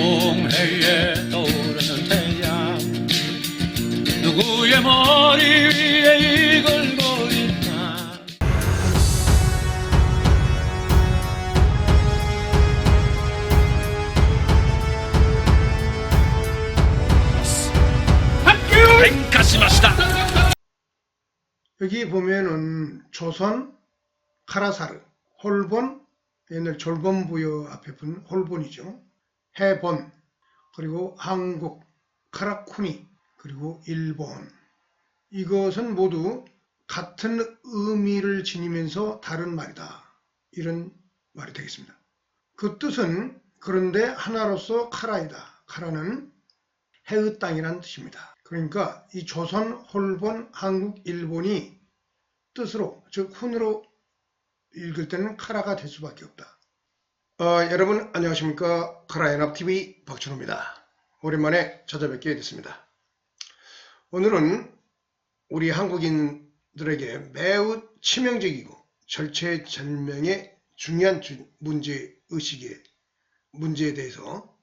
동해에 떠오르는 태양 누구의 머리 위에 이글거릴까. 여기 보면은 조선, 카라사르, 홀본, 옛날 졸본부여 앞에 분 홀본이죠. 해본, 그리고 한국, 카라쿠니, 그리고 일본. 이것은 모두 같은 의미를 지니면서 다른 말이다. 이런 말이 되겠습니다. 그 뜻은 그런데 하나로서 카라이다. 카라는 해의 땅이라는 뜻입니다. 그러니까 이 조선, 홀본, 한국, 일본이 뜻으로, 즉 훈으로 읽을 때는 카라가 될 수밖에 없다. 여러분 안녕하십니까. 카라연합TV 박준호입니다. 오랜만에 찾아뵙게 됐습니다. 오늘은 우리 한국인들에게 매우 치명적이고 절체절명의 중요한 문제의식의 문제에 대해서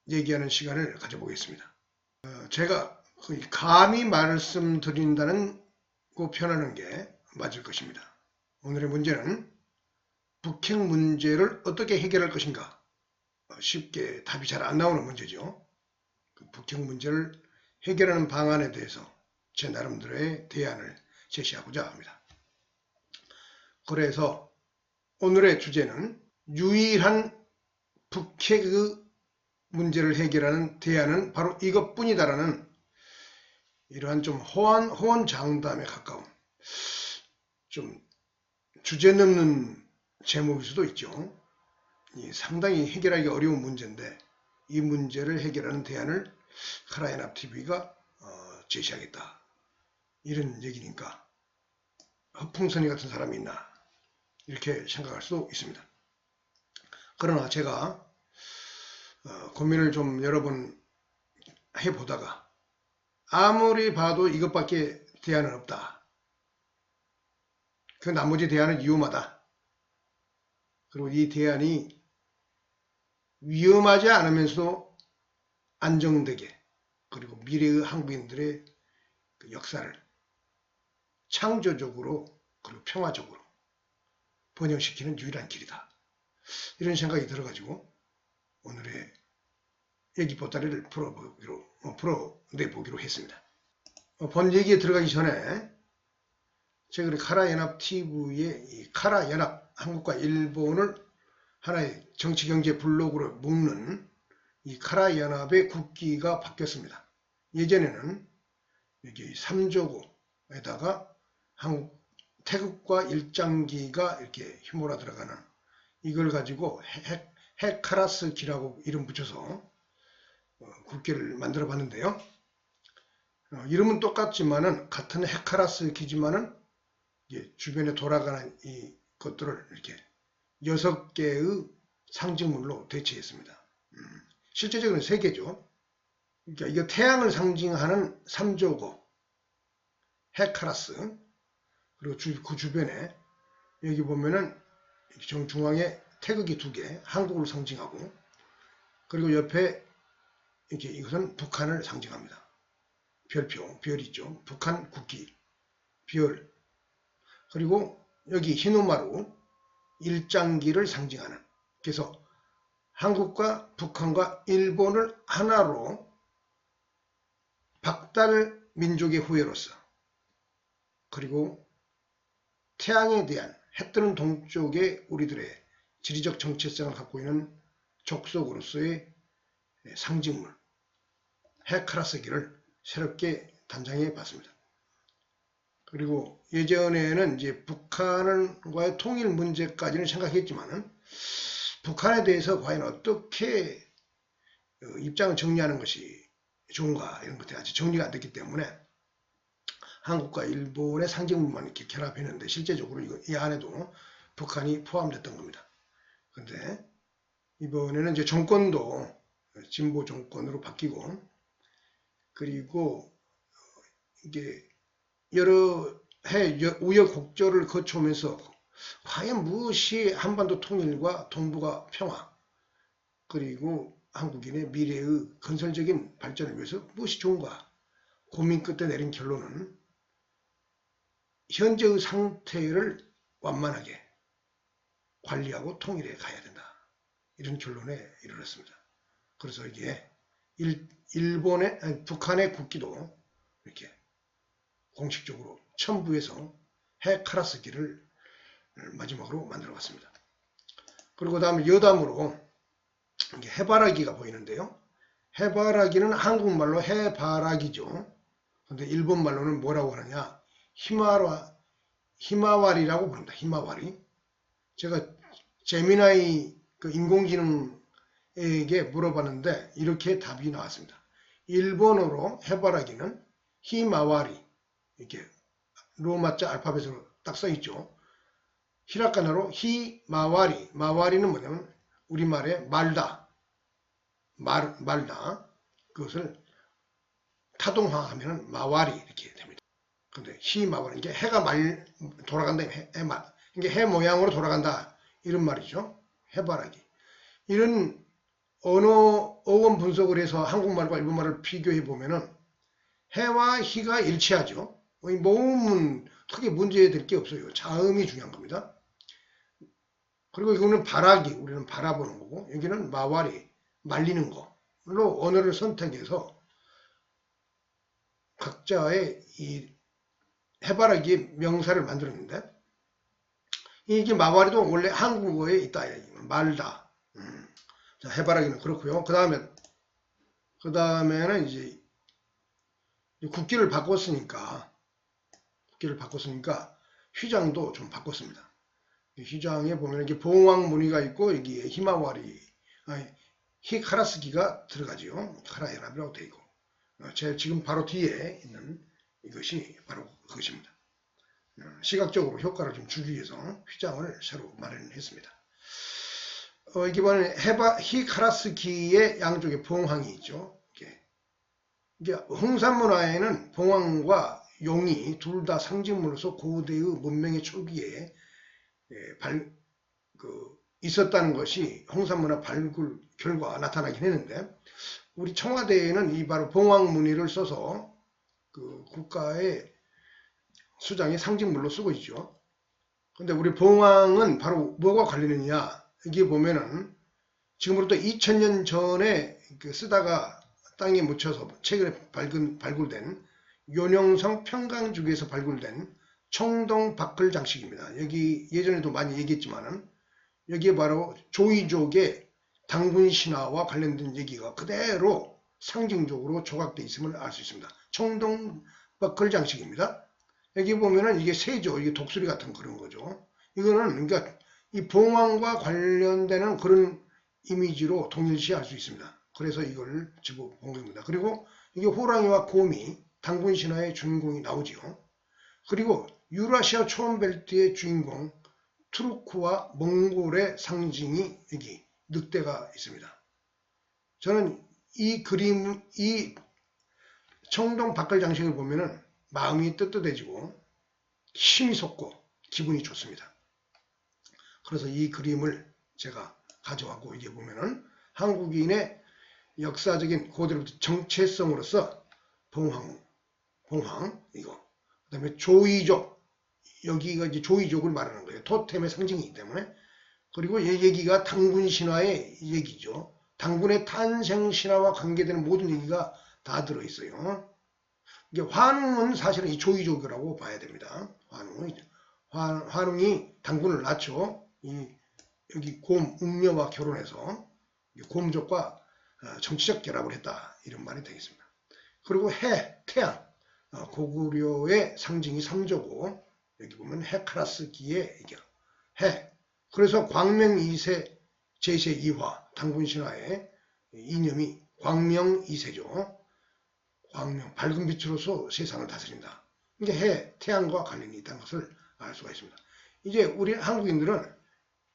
얘기하는 시간을 가져보겠습니다. 제가 감히 말씀드린다는 고 표현하는 게 맞을 것입니다. 오늘의 문제는 북핵 문제를 어떻게 해결할 것인가. 쉽게 답이 잘 안 나오는 문제죠. 그 북핵 문제를 해결하는 방안에 대해서 제 나름대로의 대안을 제시하고자 합니다. 그래서 오늘의 주제는 유일한 북핵의 문제를 해결하는 대안은 바로 이것뿐이다라는 이러한 좀 호언장담에 가까운 좀 주제넘는 제목일 수도 있죠. 상당히 해결하기 어려운 문제인데 이 문제를 해결하는 대안을 카라연합TV가 제시하겠다. 이런 얘기니까 허풍선이 같은 사람이 있나 이렇게 생각할 수도 있습니다. 그러나 제가 고민을 좀 여러 번 해보다가 아무리 봐도 이것밖에 대안은 없다. 그 나머지 대안은 위험하다. 그리고 이 대안이 위험하지 않으면서도 안정되게 그리고 미래의 한국인들의 그 역사를 창조적으로 그리고 평화적으로 번영시키는 유일한 길이다. 이런 생각이 들어가지고 오늘의 얘기 보따리를 풀어내보기로 했습니다. 본 얘기에 들어가기 전에 제가 카라연합TV의 이 카라연합, 한국과 일본을 하나의 정치경제 블록으로 묶는 이 카라연합의 국기가 바뀌었습니다. 예전에는 여기 3조고에다가 태극과 일장기가 이렇게 휘몰아 들어가는 이걸 가지고 헤카라스기라고 이름 붙여서 국기를 만들어 봤는데요. 이름은 똑같지만은 같은 헤카라스기지만은 주변에 돌아가는 이 것들을 이렇게 6개의 상징물로 대체했습니다. 실제적으로는 3개죠. 그러니까 이거 태양을 상징하는 3조고 헤카라스, 그리고 그 주변에 여기 보면은 정중앙에 태극이 2개, 한국을 상징하고, 그리고 옆에 이렇게 이것은 북한을 상징합니다. 별표, 별 있죠. 북한 국기, 별. 그리고 여기 흰우마루, 일장기를 상징하는. 그래서 한국과 북한과 일본을 하나로 박달 민족의 후예로서, 그리고 태양에 대한 해 뜨는 동쪽의 우리들의 지리적 정체성을 갖고 있는 족속으로서의 상징물 헤카라스기를 새롭게 단장해 봤습니다. 그리고 예전에는 이제 북한과의 통일 문제까지는 생각했지만은 북한에 대해서 과연 어떻게 입장을 정리하는 것이 좋은가 이런 것들이 아직 정리가 안 됐기 때문에 한국과 일본의 상징물만 이렇게 결합했는데 실제적으로 이 안에도 북한이 포함됐던 겁니다. 그런데 이번에는 이제 정권도 진보 정권으로 바뀌고, 그리고 이게 여러 해 우여곡절을 거쳐오면서 과연 무엇이 한반도 통일과 동북아 평화, 그리고 한국인의 미래의 건설적인 발전을 위해서 무엇이 좋은가 고민 끝에 내린 결론은 현재의 상태를 완만하게 관리하고 통일해 가야 된다. 이런 결론에 이르렀습니다. 그래서 이게 북한의 국기도 이렇게 공식적으로 첨부해서 해카라스기를 마지막으로 만들어 봤습니다. 그리고 다음에 여담으로 해바라기가 보이는데요. 해바라기는 한국말로 해바라기죠. 근데 일본말로는 뭐라고 하느냐? 히마와리라고 부릅니다. 히마와리. 제가 제미나이 그 인공지능에게 물어봤는데 이렇게 답이 나왔습니다. 일본어로 해바라기는 히마와리, 이렇게 로마자 알파벳으로 딱 써있죠. 히라카나로 히마와리, 마와리는 뭐냐면 우리말에 말다, 말다. 그것을 타동화하면 마와리 이렇게 됩니다. 근데 히마와리, 이게 해가 돌아간다, 이게 해 모양으로 돌아간다 이런 말이죠. 해바라기. 이런 언어 어원 분석을 해서 한국말과 일본말을 비교해 보면은 해와 희가 일치하죠. 모음은 크게 문제될 게 없어요. 자음이 중요한 겁니다. 그리고 이거는 바라기, 우리는 바라보는 거고, 여기는 마와리, 말리는 거로 언어를 선택해서 각자의 이 해바라기의 명사를 만들었는데, 이게 마와리도 원래 한국어에 있다. 말다. 자, 해바라기는 그렇고요. 그 다음에는 이제 국기를 바꿨으니까 휘장도 좀 바꿨습니다. 휘장에 보면 이렇게 봉황 무늬가 있고 여기에 히마와리, 히카라스기가 들어가지요. 카라야라비라고 되어 있고, 제 지금 바로 뒤에 있는 이것이 바로 그것입니다. 시각적으로 효과를 좀 주기 위해서 휘장을 새로 마련했습니다. 이번에 히카라스기의 양쪽에 봉황이 있죠. 이게 홍산 문화에는 봉황과 용이 둘 다 상징물로서 고대의 문명의 초기에 있었다는 것이 홍산 문화 발굴 결과 나타나긴 했는데, 우리 청와대에는 이 바로 봉황 무늬를 써서 그 국가의 수장의 상징물로 쓰고 있죠. 근데 우리 봉황은 바로 뭐가 관련이냐? 여기 보면은 지금으로부터 2000년 전에 쓰다가 땅에 묻혀서 최근에 발굴된 요령성 평강주기에서 발굴된 청동 박글 장식입니다. 여기 예전에도 많이 얘기했지만은 여기에 바로 조이족의 당군 신화와 관련된 얘기가 그대로 상징적으로 조각되어 있음을 알 수 있습니다. 청동 박글 장식입니다. 여기 보면은 이게 새죠. 이게 독수리 같은 그런 거죠. 이거는 그러니까 이 봉황과 관련되는 그런 이미지로 동일시할 수 있습니다. 그래서 이걸 집어본 겁니다. 그리고 이게 호랑이와 곰이 당군 신화의 주인공이 나오지요. 그리고 유라시아 초원벨트의 주인공 투르크와 몽골의 상징이 여기 늑대가 있습니다. 저는 이 그림, 이 청동 박글 장식을 보면은 마음이 뜨뜻해지고 힘이 솟고 기분이 좋습니다. 그래서 이 그림을 제가 가져왔고, 이게 보면은 한국인의 역사적인 고대로부터 정체성으로서 봉황 이거, 그 다음에 조이족, 여기가 이제 조이족을 말하는 거예요. 토템의 상징이기 때문에. 그리고 이 얘기가 당군 신화의 얘기죠. 당군의 탄생 신화와 관계되는 모든 얘기가 다 들어있어요. 이게 환웅은 사실은 이 조이족이라고 봐야 됩니다. 환웅이 당군을 낳죠. 여기 곰, 웅녀와 결혼해서 곰족과 정치적 결합을 했다, 이런 말이 되겠습니다. 그리고 해, 태양, 고구려의 상징이 삼조고, 여기 보면 해카라스기의 해. 그래서 광명 2세 제세 2화, 당군 신화의 이념이 광명 2세죠. 광명, 밝은 빛으로서 세상을 다스린다. 이게 해, 태양과 관련이 있다는 것을 알 수가 있습니다. 이제 우리 한국인들은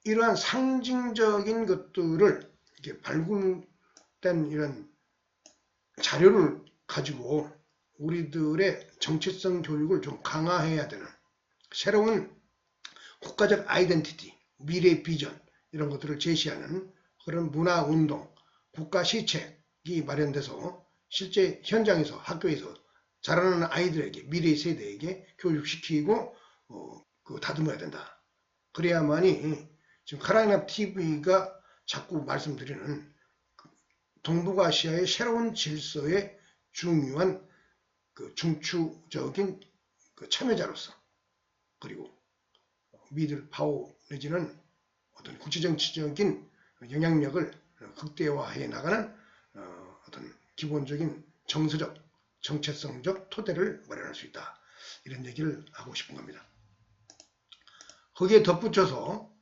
이러한 상징적인 것들을 이렇게 발굴된 이런 자료를 가지고 우리들의 정체성 교육을 좀 강화해야 되는, 새로운 국가적 아이덴티티, 미래 비전, 이런 것들을 제시하는 그런 문화운동, 국가 시책이 마련돼서 실제 현장에서 학교에서 자라는 아이들에게 미래 세대에게 교육시키고 다듬어야 된다. 그래야만이 지금 카라이나 TV가 자꾸 말씀드리는 동북아시아의 새로운 질서의 중요한 중추적인 참여자로서 그리고 미들 파워 내지는 어떤 국제정치적인 영향력을 극대화해 나가는 어떤 기본적인 정서적, 정체성적 토대를 마련할 수 있다. 이런 얘기를 하고 싶은 겁니다. 거기에 덧붙여서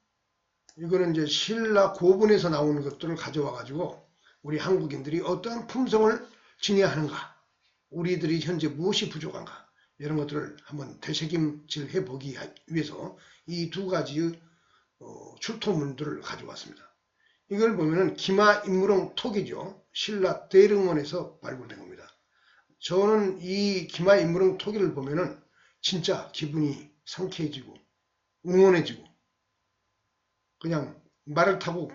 이거는 이제 신라 고분에서 나오는 것들을 가져와 가지고 우리 한국인들이 어떠한 품성을 지녀야 하는가, 우리들이 현재 무엇이 부족한가, 이런 것들을 한번 되새김질 해보기 위해서 이 두 가지의 출토문들을 가져왔습니다. 이걸 보면은 기마인무릉 톡이죠. 신라 대릉원에서 발굴된 겁니다. 저는 이 기마인무릉 톡이를 보면은 진짜 기분이 상쾌해지고 응원해지고 그냥 말을 타고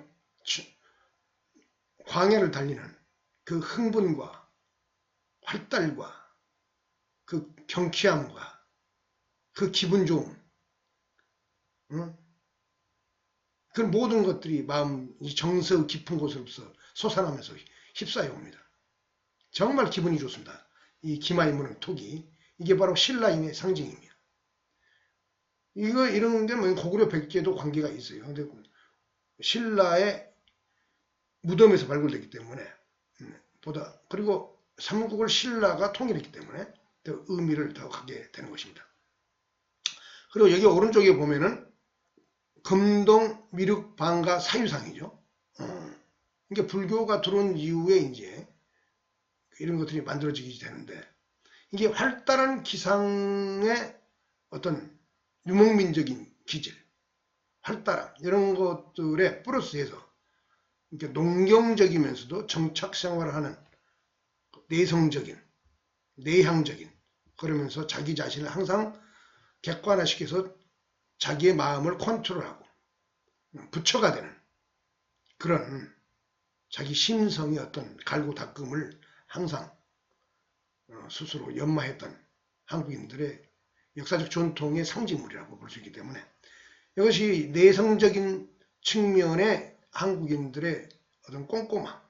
광야를 달리는 그 흥분과 활달과 그 경쾌함과 그 기분 좋음, 그 모든 것들이 마음 정서 깊은 곳으로서 솟아나면서 휩싸여 옵니다. 정말 기분이 좋습니다. 이 기마인무릉 톡이 이게 바로 신라인의 상징입니다. 이런 게 뭐 고구려 백제도 관계가 있어요. 근데 신라의 무덤에서 발굴됐기 때문에 그리고 삼국을 신라가 통일했기 때문에 더 의미를 더 갖게 되는 것입니다. 그리고 여기 오른쪽에 보면은 금동 미륵 방가 사유상이죠. 이게 불교가 들어온 이후에 이제 이런 것들이 만들어지게 되는데 이게 활달한 기상의 어떤 유목민적인 기질, 활달함 이런 것들에 플러스해서 이렇게 농경적이면서도 정착생활을 하는 내성적인, 내향적인 그러면서 자기 자신을 항상 객관화시켜서 자기의 마음을 컨트롤하고 부처가 되는 그런 자기 심성의 어떤 갈구닦음을 항상 스스로 연마했던 한국인들의 역사적 전통의 상징물이라고 볼 수 있기 때문에 이것이 내성적인 측면의 한국인들의 어떤 꼼꼼함,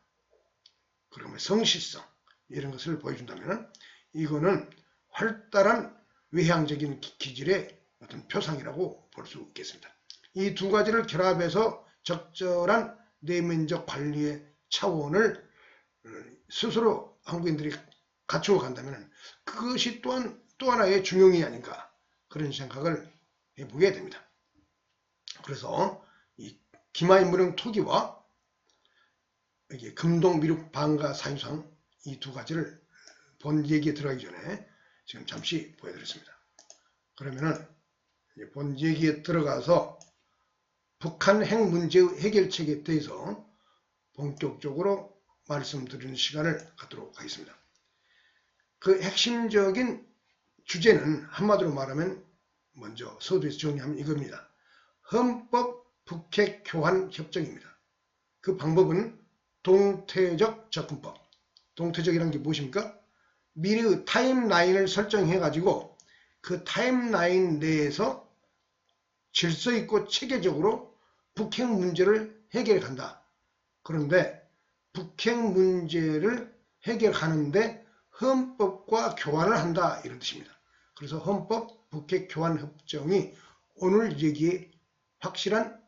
그러면 성실성 이런 것을 보여준다면 이거는 활달한 외향적인 기질의 어떤 표상이라고 볼 수 있겠습니다. 이 두 가지를 결합해서 적절한 내면적 관리의 차원을 스스로 한국인들이 갖추어 간다면 그것이 또한 또 하나의 중용이 아닌가 그런 생각을 해보게 됩니다. 그래서 이 기마인무릉 토기와 이게 금동 미륵 방가 사유상 이 두 가지를 본 얘기에 들어가기 전에 지금 잠시 보여드렸습니다. 그러면은 본 얘기에 들어가서 북한 핵 문제의 해결책에 대해서 본격적으로 말씀드리는 시간을 갖도록 하겠습니다. 그 핵심적인 주제는 한마디로 말하면 먼저 서두에서 정리하면 이겁니다. 헌법 북핵 교환 협정입니다. 그 방법은 동태적 접근법. 동태적이라는 게 무엇입니까? 미리 타임라인을 설정해 가지고 그 타임라인 내에서 질서 있고 체계적으로 북핵 문제를 해결해 간다. 그런데 북핵 문제를 해결하는데 헌법과 교환을 한다 이런 뜻입니다. 그래서 헌법 북핵 교환 협정이 오늘 얘기의 확실한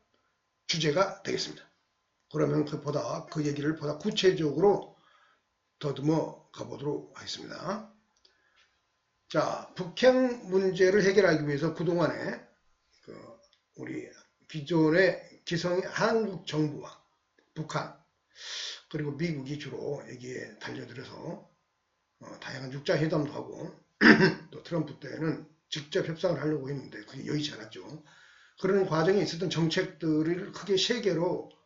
주제가 되겠습니다. 그러면 그 얘기를 보다 구체적으로 더듬어 가보도록 하겠습니다. 자, 북핵 문제를 해결하기 위해서 그동안에 우리 기존의 기성의 한국 정부와 북한 그리고 미국이 주로 여기에 달려들어서 다양한 육자회담도 하고 또 트럼프 때는 직접 협상을 하려고 했는데 그게 여의치 않았죠. 그런 과정에 있었던 정책들을 크게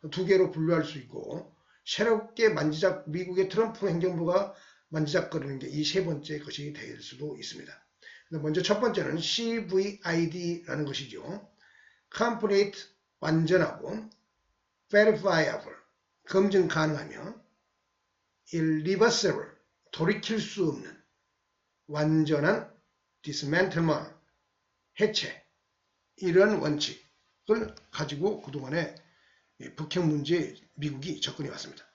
두 개로 분류할 수 있고 새롭게 미국의 트럼프 행정부가 만지작거리는 게 이 세 번째 것이 될 수도 있습니다. 먼저 첫 번째는 CVID라는 것이죠. Complete 완전하고 Verifiable 검증 가능하며 irreversible, 돌이킬 수 없는 완전한 dismantlement, 해체, 이런 원칙을 가지고 그동안에 북핵 문제에 미국이 접근해 왔습니다.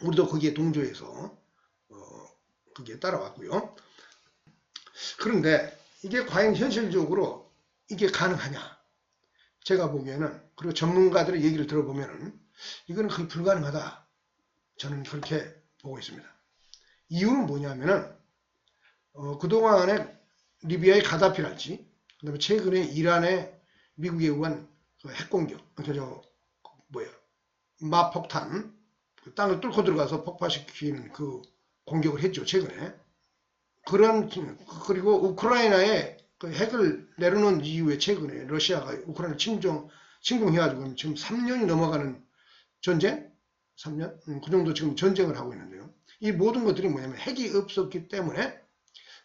우리도 거기에 동조해서 거기에 따라왔고요. 그런데 이게 과연 현실적으로 이게 가능하냐? 제가 보기에는, 그리고 전문가들의 얘기를 들어보면은 이거는 거의 불가능하다. 저는 그렇게 보고 있습니다. 이유는 뭐냐면은 그동안에 리비아의 가다피랄지, 그다음에 최근에 이란에 미국에 의한 그 핵공격, 마폭탄, 땅을 뚫고 들어가서 폭파시키는 그 공격을 했죠, 최근에. 그리고 우크라이나에 그 핵을 내려놓은 이후에 최근에 러시아가 우크라이나 침공해가지고 지금 3년이 넘어가는 전쟁? 3년? 그 정도 지금 전쟁을 하고 있는데요. 이 모든 것들이 뭐냐면 핵이 없었기 때문에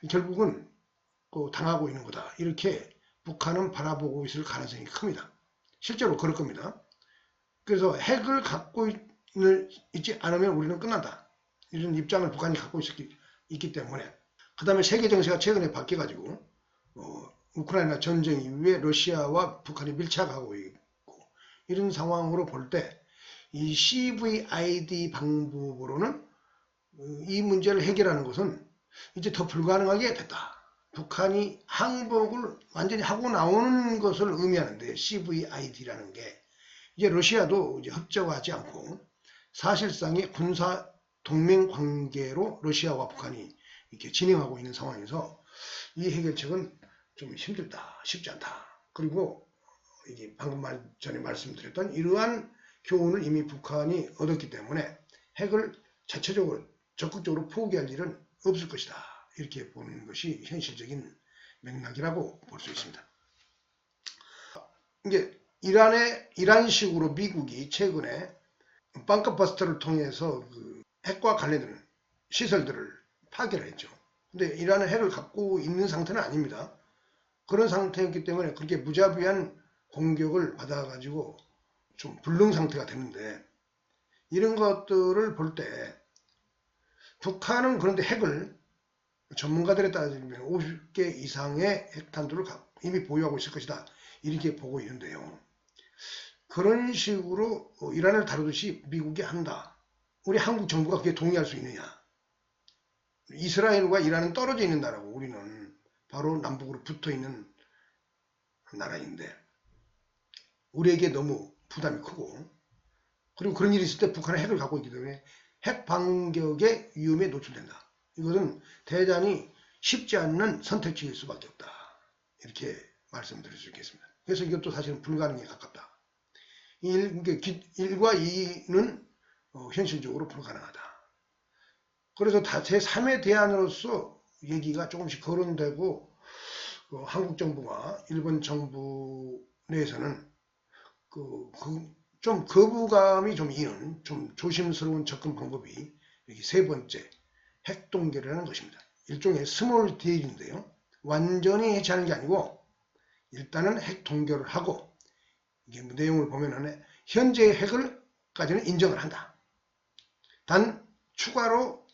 결국은 당하고 있는 거다. 이렇게 북한은 바라보고 있을 가능성이 큽니다. 실제로 그럴 겁니다. 그래서 핵을 갖고 있지 않으면 우리는 끝난다. 이런 입장을 북한이 갖고 있기 때문에. 그 다음에 세계 정세가 최근에 바뀌어가지고 우크라이나 전쟁 이후에 러시아와 북한이 밀착하고 있고, 이런 상황으로 볼 때 이 CVID 방법으로는 이 문제를 해결하는 것은 이제 더 불가능하게 됐다. 북한이 항복을 완전히 하고 나오는 것을 의미하는데, CVID라는 게 이제 러시아도 이제 협조하지 않고 사실상의 군사 동맹 관계로 러시아와 북한이 이렇게 진행하고 있는 상황에서 이 해결책은 좀 힘들다, 쉽지 않다. 그리고 이게 방금 전에 말씀드렸던 이러한 교훈을 이미 북한이 얻었기 때문에 핵을 자체적으로 적극적으로 포기할 일은 없을 것이다. 이렇게 보는 것이 현실적인 맥락이라고 볼 수 있습니다. 이제 이란식으로 미국이 최근에 방커버스터를 통해서 그 핵과 관련된 시설들을 파괴를 했죠. 근데 이란은 핵을 갖고 있는 상태는 아닙니다. 그런 상태였기 때문에 그렇게 무자비한 공격을 받아가지고 좀 불능 상태가 됐는데, 이런 것들을 볼 때 북한은 그런데 핵을 전문가들에 따지면 50개 이상의 핵탄두를 이미 보유하고 있을 것이다. 이렇게 보고 있는데요. 그런 식으로 이란을 다루듯이 미국이 한다. 우리 한국 정부가 그게 동의할 수 있느냐? 이스라엘과 이란은 떨어져 있는 나라고 우리는 바로 남북으로 붙어 있는 나라인데, 우리에게 너무 부담이 크고, 그리고 그런 일이 있을 때 북한은 핵을 갖고 있기 때문에 핵 반격의 위험에 노출된다. 이것은 대단히 쉽지 않는 선택지일 수밖에 없다. 이렇게 말씀드릴 수 있겠습니다. 그래서 이것도 사실은 불가능에 가깝다. 1과 2는 현실적으로 불가능하다. 그래서 제3의 대안으로서 얘기가 조금씩 거론되고, 한국 정부와 일본 정부 내에서는 좀 거부감이 좀 있는 좀 조심스러운 접근 방법이 여기 세 번째, 핵 동결이라는 것입니다. 일종의 스몰 딜인데요. 완전히 해체하는 게 아니고 일단은 핵 동결을 하고, 이게 내용을 보면은 현재의 핵을까지는 인정을 한다. 단 추가로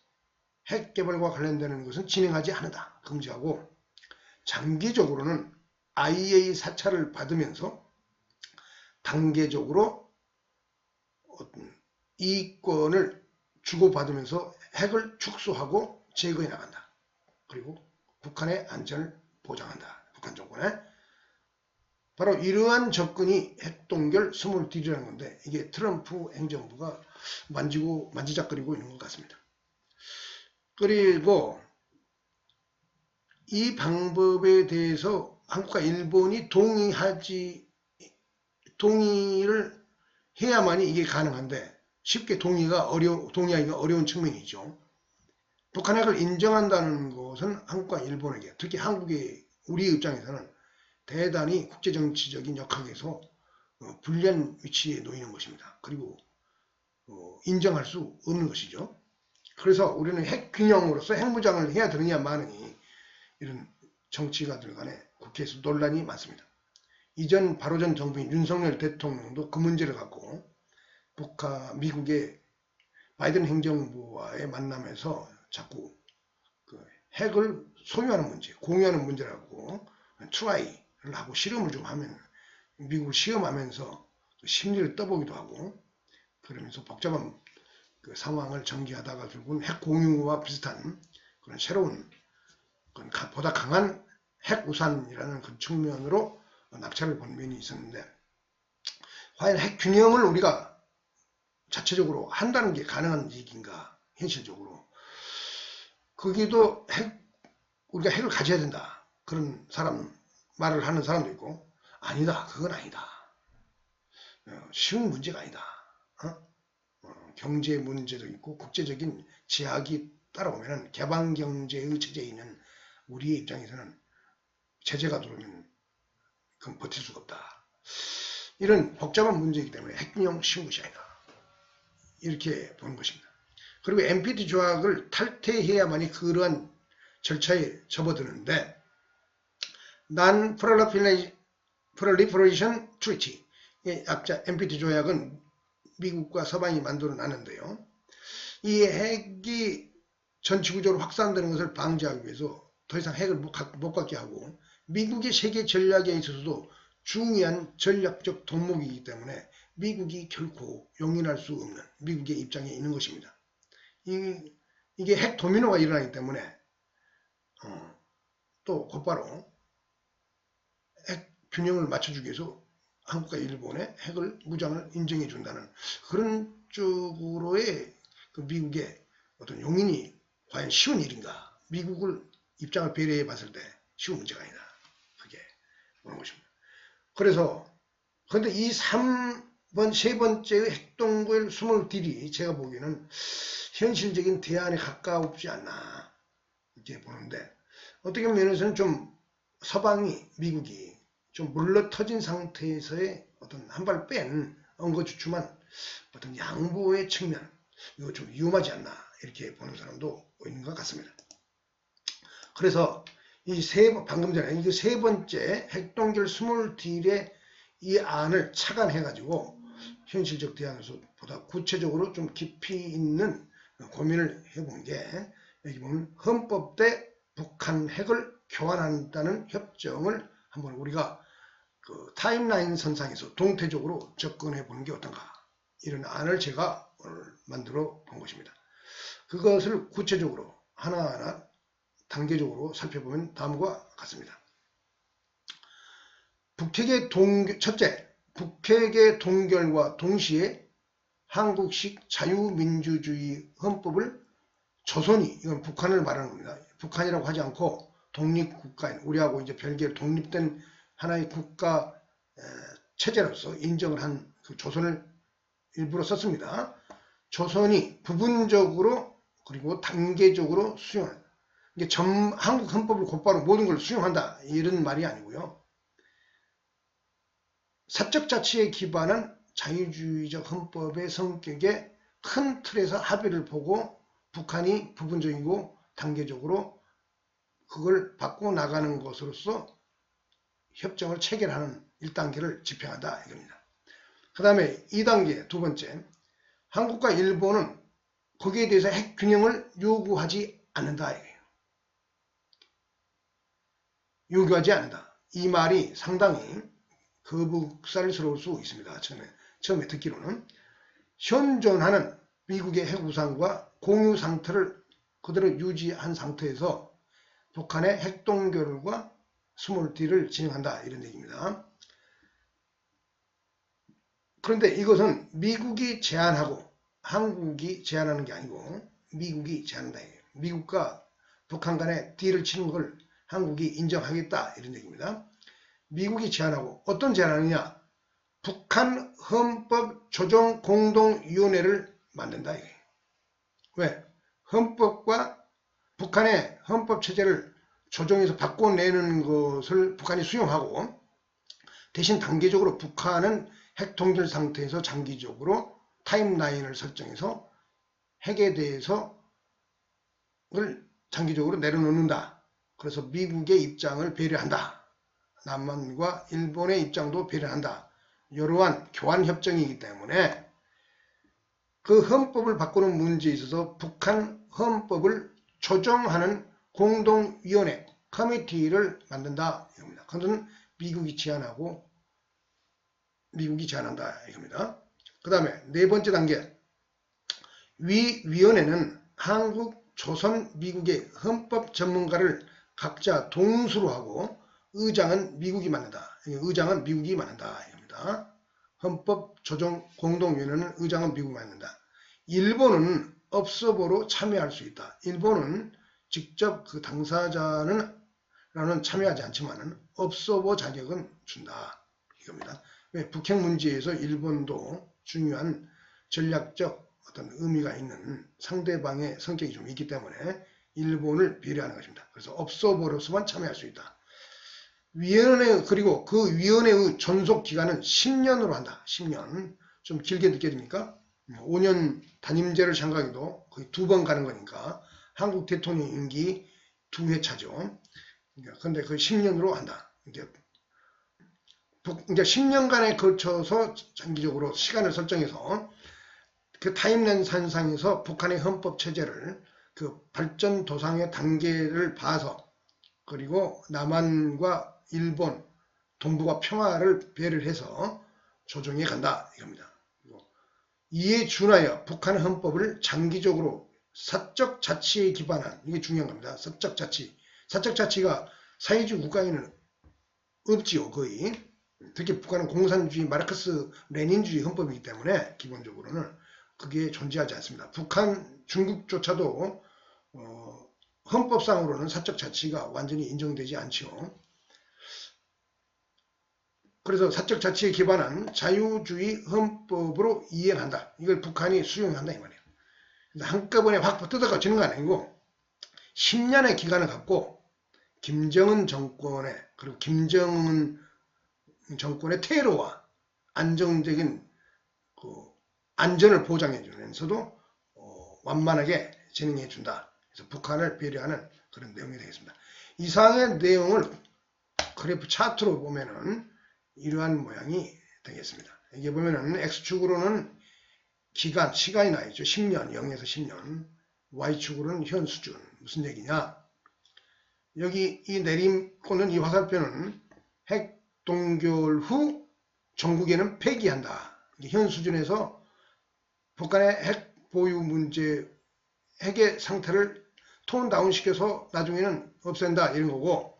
핵 개발과 관련되는 것은 진행하지 않는다. 금지하고, 장기적으로는 IAEA 사찰을 받으면서 단계적으로 어떤 이권을 주고받으면서 핵을 축소하고 제거해 나간다. 그리고 북한의 안전을 보장한다. 북한 정권에. 바로 이러한 접근이 핵동결 스몰 딜이라는 건데, 이게 트럼프 행정부가 만지작거리고 있는 것 같습니다. 그리고 이 방법에 대해서 한국과 일본이 동의를 해야만이 이게 가능한데, 쉽게 동의하기가 어려운 측면이 있죠. 북한 핵을 인정한다는 것은 한국과 일본에게, 특히 우리 입장에서는 대단히 국제정치적인 역학에서 불리한 위치에 놓이는 것입니다. 그리고 인정할 수 없는 것이죠. 그래서 우리는 핵 균형으로서 핵무장을 해야 되느냐 마느니, 이런 정치가들 간에 국회에서 논란이 많습니다. 이전 바로 전 정부인 윤석열 대통령도 그 문제를 갖고 미국의 바이든 행정부와의 만남에서 자꾸 그 핵을 소유하는 문제, 공유하는 문제라고 트라이를 하고 실험을 좀 하면 미국을 시험하면서 심리를 떠보기도 하고 그러면서 복잡한 그 상황을 전개하다가 결국은 핵 공유와 비슷한 그런 새로운 보다 강한 핵 우산이라는 그 측면으로 낙찰을 본 면이 있었는데 과연 핵 균형을 우리가 자체적으로 한다는 게 가능한 얘기인가 현실적으로 거기도 우리가 핵을 가져야 된다 그런 말을 하는 사람도 있고 아니다 그건 아니다 쉬운 문제가 아니다 경제 문제도 있고 국제적인 제약이 따라오면 개방경제의 체제에 있는 우리의 입장에서는 제재가 들어오면 그건 버틸 수가 없다. 이런 복잡한 문제이기 때문에 핵균형 쉬운 것이 아니다. 이렇게 보는 것입니다. 그리고 NPT 조약을 탈퇴해야만이 그러한 절차에 접어드는데 Non-Proliferation Treaty 앞자 NPT 조약은 미국과 서방이 만들어 놨는데요. 이 핵이 전 지구적으로 확산되는 것을 방지하기 위해서 더 이상 핵을 못 갖게 하고 미국의 세계 전략에 있어서도 중요한 전략적 덕목이기 때문에 미국이 결코 용인할 수 없는 미국의 입장에 있는 것입니다. 이게 핵 도미노가 일어나기 때문에 또 곧바로 핵 균형을 맞춰주기 위해서 한국과 일본의 핵을 무장을 인정해 준다는 그런 쪽으로의 그 미국의 어떤 용인이 과연 쉬운 일인가? 미국을 입장을 배려해 봤을 때 쉬운 문제가 아니다. 그게 보는 것입니다. 그래서 근데 이 세 번째의 핵동결 스몰딜이 제가 보기에는 현실적인 대안에 가까우지 않나 이렇게 보는데 어떻게 면에서는 좀 서방이 미국이 좀 물러터진 상태에서의 어떤 한 발 뺀 엉거주춤한 어떤 양보의 측면 이거 좀 위험하지 않나 이렇게 보는 사람도 있는 것 같습니다. 그래서 방금 전에 이 세 번째 핵동결 스몰딜의 이 안을 착안해가지고 현실적 대안에서 보다 구체적으로 좀 깊이 있는 고민을 해본 게 여기 보면 헌법 때 북한 핵을 교환한다는 협정을 한번 우리가 그 타임라인 선상에서 동태적으로 접근해 보는 게 어떤가 이런 안을 제가 오늘 만들어 본 것입니다. 그것을 구체적으로 하나하나 단계적으로 살펴보면 다음과 같습니다. 첫째, 북핵의 동결과 동시에 한국식 자유민주주의 헌법을 조선이, 이건 북한을 말하는 겁니다. 북한이라고 하지 않고 독립국가인, 우리하고 이제 별개로 독립된 하나의 국가 체제로서 인정을 한 그 조선을 일부러 썼습니다. 조선이 부분적으로 그리고 단계적으로 수용한다. 이게 한국 헌법을 곧바로 모든 걸 수용한다. 이런 말이 아니고요. 사적 자치에 기반한 자유주의적 헌법의 성격에 큰 틀에서 합의를 보고 북한이 부분적이고 단계적으로 그걸 바꿔 나가는 것으로서 협정을 체결하는 1단계를 집행한다 이겁니다. 그 다음에 2단계 두 번째, 한국과 일본은 거기에 대해서 핵 균형을 요구하지 않는다 이거예요. 요구하지 않는다. 이 말이 상당히 거북살스러울 수 있습니다. 처음에 듣기로는 현존하는 미국의 핵 우산과 공유 상태를 그대로 유지한 상태에서 북한의 핵 동결과 스몰딜을 진행한다 이런 얘기입니다. 그런데 이것은 미국이 제안하고 한국이 제안하는 게 아니고 미국이 제안한다. 미국과 북한 간의 딜을 치는 걸 한국이 인정하겠다 이런 얘기입니다. 미국이 제안하고 어떤 제안하느냐? 북한 헌법 조정 공동위원회를 만든다 이거예요. 왜? 헌법과 북한의 헌법 체제를 조정해서 바꿔내는 것을 북한이 수용하고 대신 단계적으로 북한은 핵 동결 상태에서 장기적으로 타임라인을 설정해서 핵에 대해서 장기적으로 내려놓는다. 그래서 미국의 입장을 배려한다. 남한과 일본의 입장도 배려한다. 이러한 교환협정이기 때문에 그 헌법을 바꾸는 문제에 있어서 북한 헌법을 조정하는 공동위원회 커미티를 만든다 이겁니다. 그것은 미국이 제안한다 이겁니다. 그 다음에 네 번째 단계, 위 위원회는 한국, 조선, 미국의 헌법 전문가를 각자 동수로 하고 의장은 미국이 맡는다. 의장은 미국이 맡는다 이겁니다. 헌법 조정 공동위원회는 의장은 미국이 맡는다. 일본은 업소보로 참여할 수 있다. 일본은 직접 그 당사자는 참여하지 않지만 업소보 자격은 준다 이겁니다. 왜? 북핵 문제에서 일본도 중요한 전략적 어떤 의미가 있는 상대방의 성격이 좀 있기 때문에 일본을 배려하는 것입니다. 그래서 업소보로서만 참여할 수 있다. 위원회, 그리고 그 위원회의 존속 기간은 10년으로 한다. 10년. 좀 길게 느껴집니까? 5년 단임제를 생각해도 거의 2번 가는 거니까 한국 대통령 임기 2회 차죠. 그런데 그 10년으로 한다. 이제 10년간에 걸쳐서 장기적으로 시간을 설정해서 그 타임라인상에서 북한의 헌법 체제를 그 발전 도상의 단계를 봐서, 그리고 남한과 일본, 동북아 평화를 배를 해서 조정해 간다 이겁니다. 이에 준하여 북한 헌법을 장기적으로 사적 자치에 기반한, 이게 중요한 겁니다. 사적 자치. 사적 자치가 사회주의 국가에는 없지요, 거의. 특히 북한은 공산주의, 마르크스, 레닌주의 헌법이기 때문에 기본적으로는 그게 존재하지 않습니다. 북한, 중국조차도 헌법상으로는 사적 자치가 완전히 인정되지 않죠. 그래서 사적 자치에 기반한 자유주의 헌법으로 이해한다. 이걸 북한이 수용한다 이 말이에요. 한꺼번에 확 뜯어가지는 건 아니고 10년의 기간을 갖고 김정은 정권의, 그리고 김정은 정권의 테러와 안정적인 그 안전을 보장해 주면서도 완만하게 진행해 준다. 그래서 북한을 배려하는 그런 내용이 되겠습니다. 이상의 내용을 그래프 차트로 보면은 이러한 모양이 되겠습니다. 이게 보면은 X축으로는 기간, 시간이 나 있죠. 10년, 0에서 10년. Y축으로는 현 수준. 무슨 얘기냐? 여기 이 내림권은, 이 화살표는 핵 동결 후 전국에는 폐기한다. 현 수준에서 북한의 핵 보유 문제, 핵의 상태를 톤 다운 시켜서 나중에는 없앤다 이런 거고,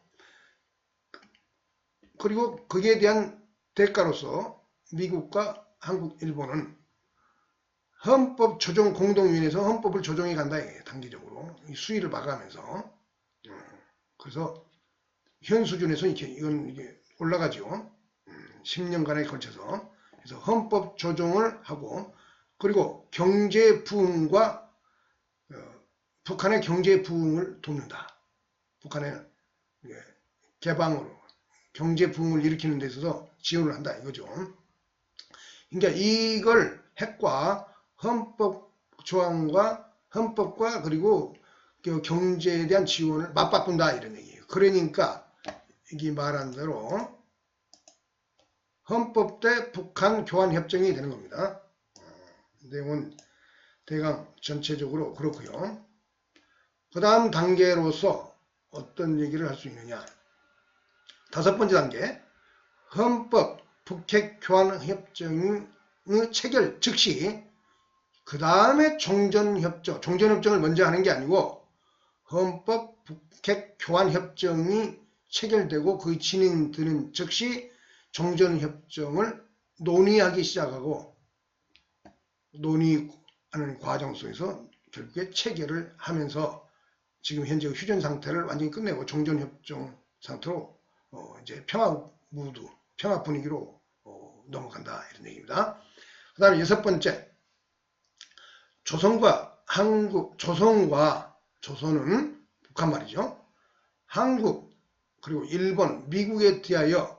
그리고 거기에 대한 대가로서 미국과 한국, 일본은 헌법 조정 공동위원회에서 헌법을 조정해 간다. 단기적으로 이 수위를 막아가면서. 그래서 현 수준에서 이건 이게 올라가죠. 10년간에 걸쳐서. 그래서 헌법 조정을 하고, 그리고 경제 부흥과 북한의 경제 부흥을 돕는다. 북한의 개방으로 경제 부흥을 일으키는 데 있어서 지원을 한다 이거죠. 그러니까 이걸 핵과 헌법 조항과 헌법과 그리고 경제에 대한 지원을 맞바꾼다 이런 얘기예요. 그러니까 여기 말한 대로 헌법 대 북한 교환 협정이 되는 겁니다. 내용은 대강 전체적으로 그렇고요. 그 다음 단계로서 어떤 얘기를 할 수 있느냐. 5번째 단계, 헌법 북핵 교환 협정의 체결 즉시 그 다음에 종전협정, 종전협정을 먼저 하는 게 아니고 헌법 북핵 교환 협정이 체결되고 그 진행되는 즉시 종전협정을 논의하기 시작하고, 논의하는 과정 속에서 결국에 체결을 하면서 지금 현재 휴전 상태를 완전히 끝내고 종전협정 상태로 이제 평화 무드, 평화 분위기로 넘어간다 이런 얘기입니다. 그 다음에 6번째, 조선과 한국, 조선은 북한 말이죠. 한국 그리고 일본, 미국에 대하여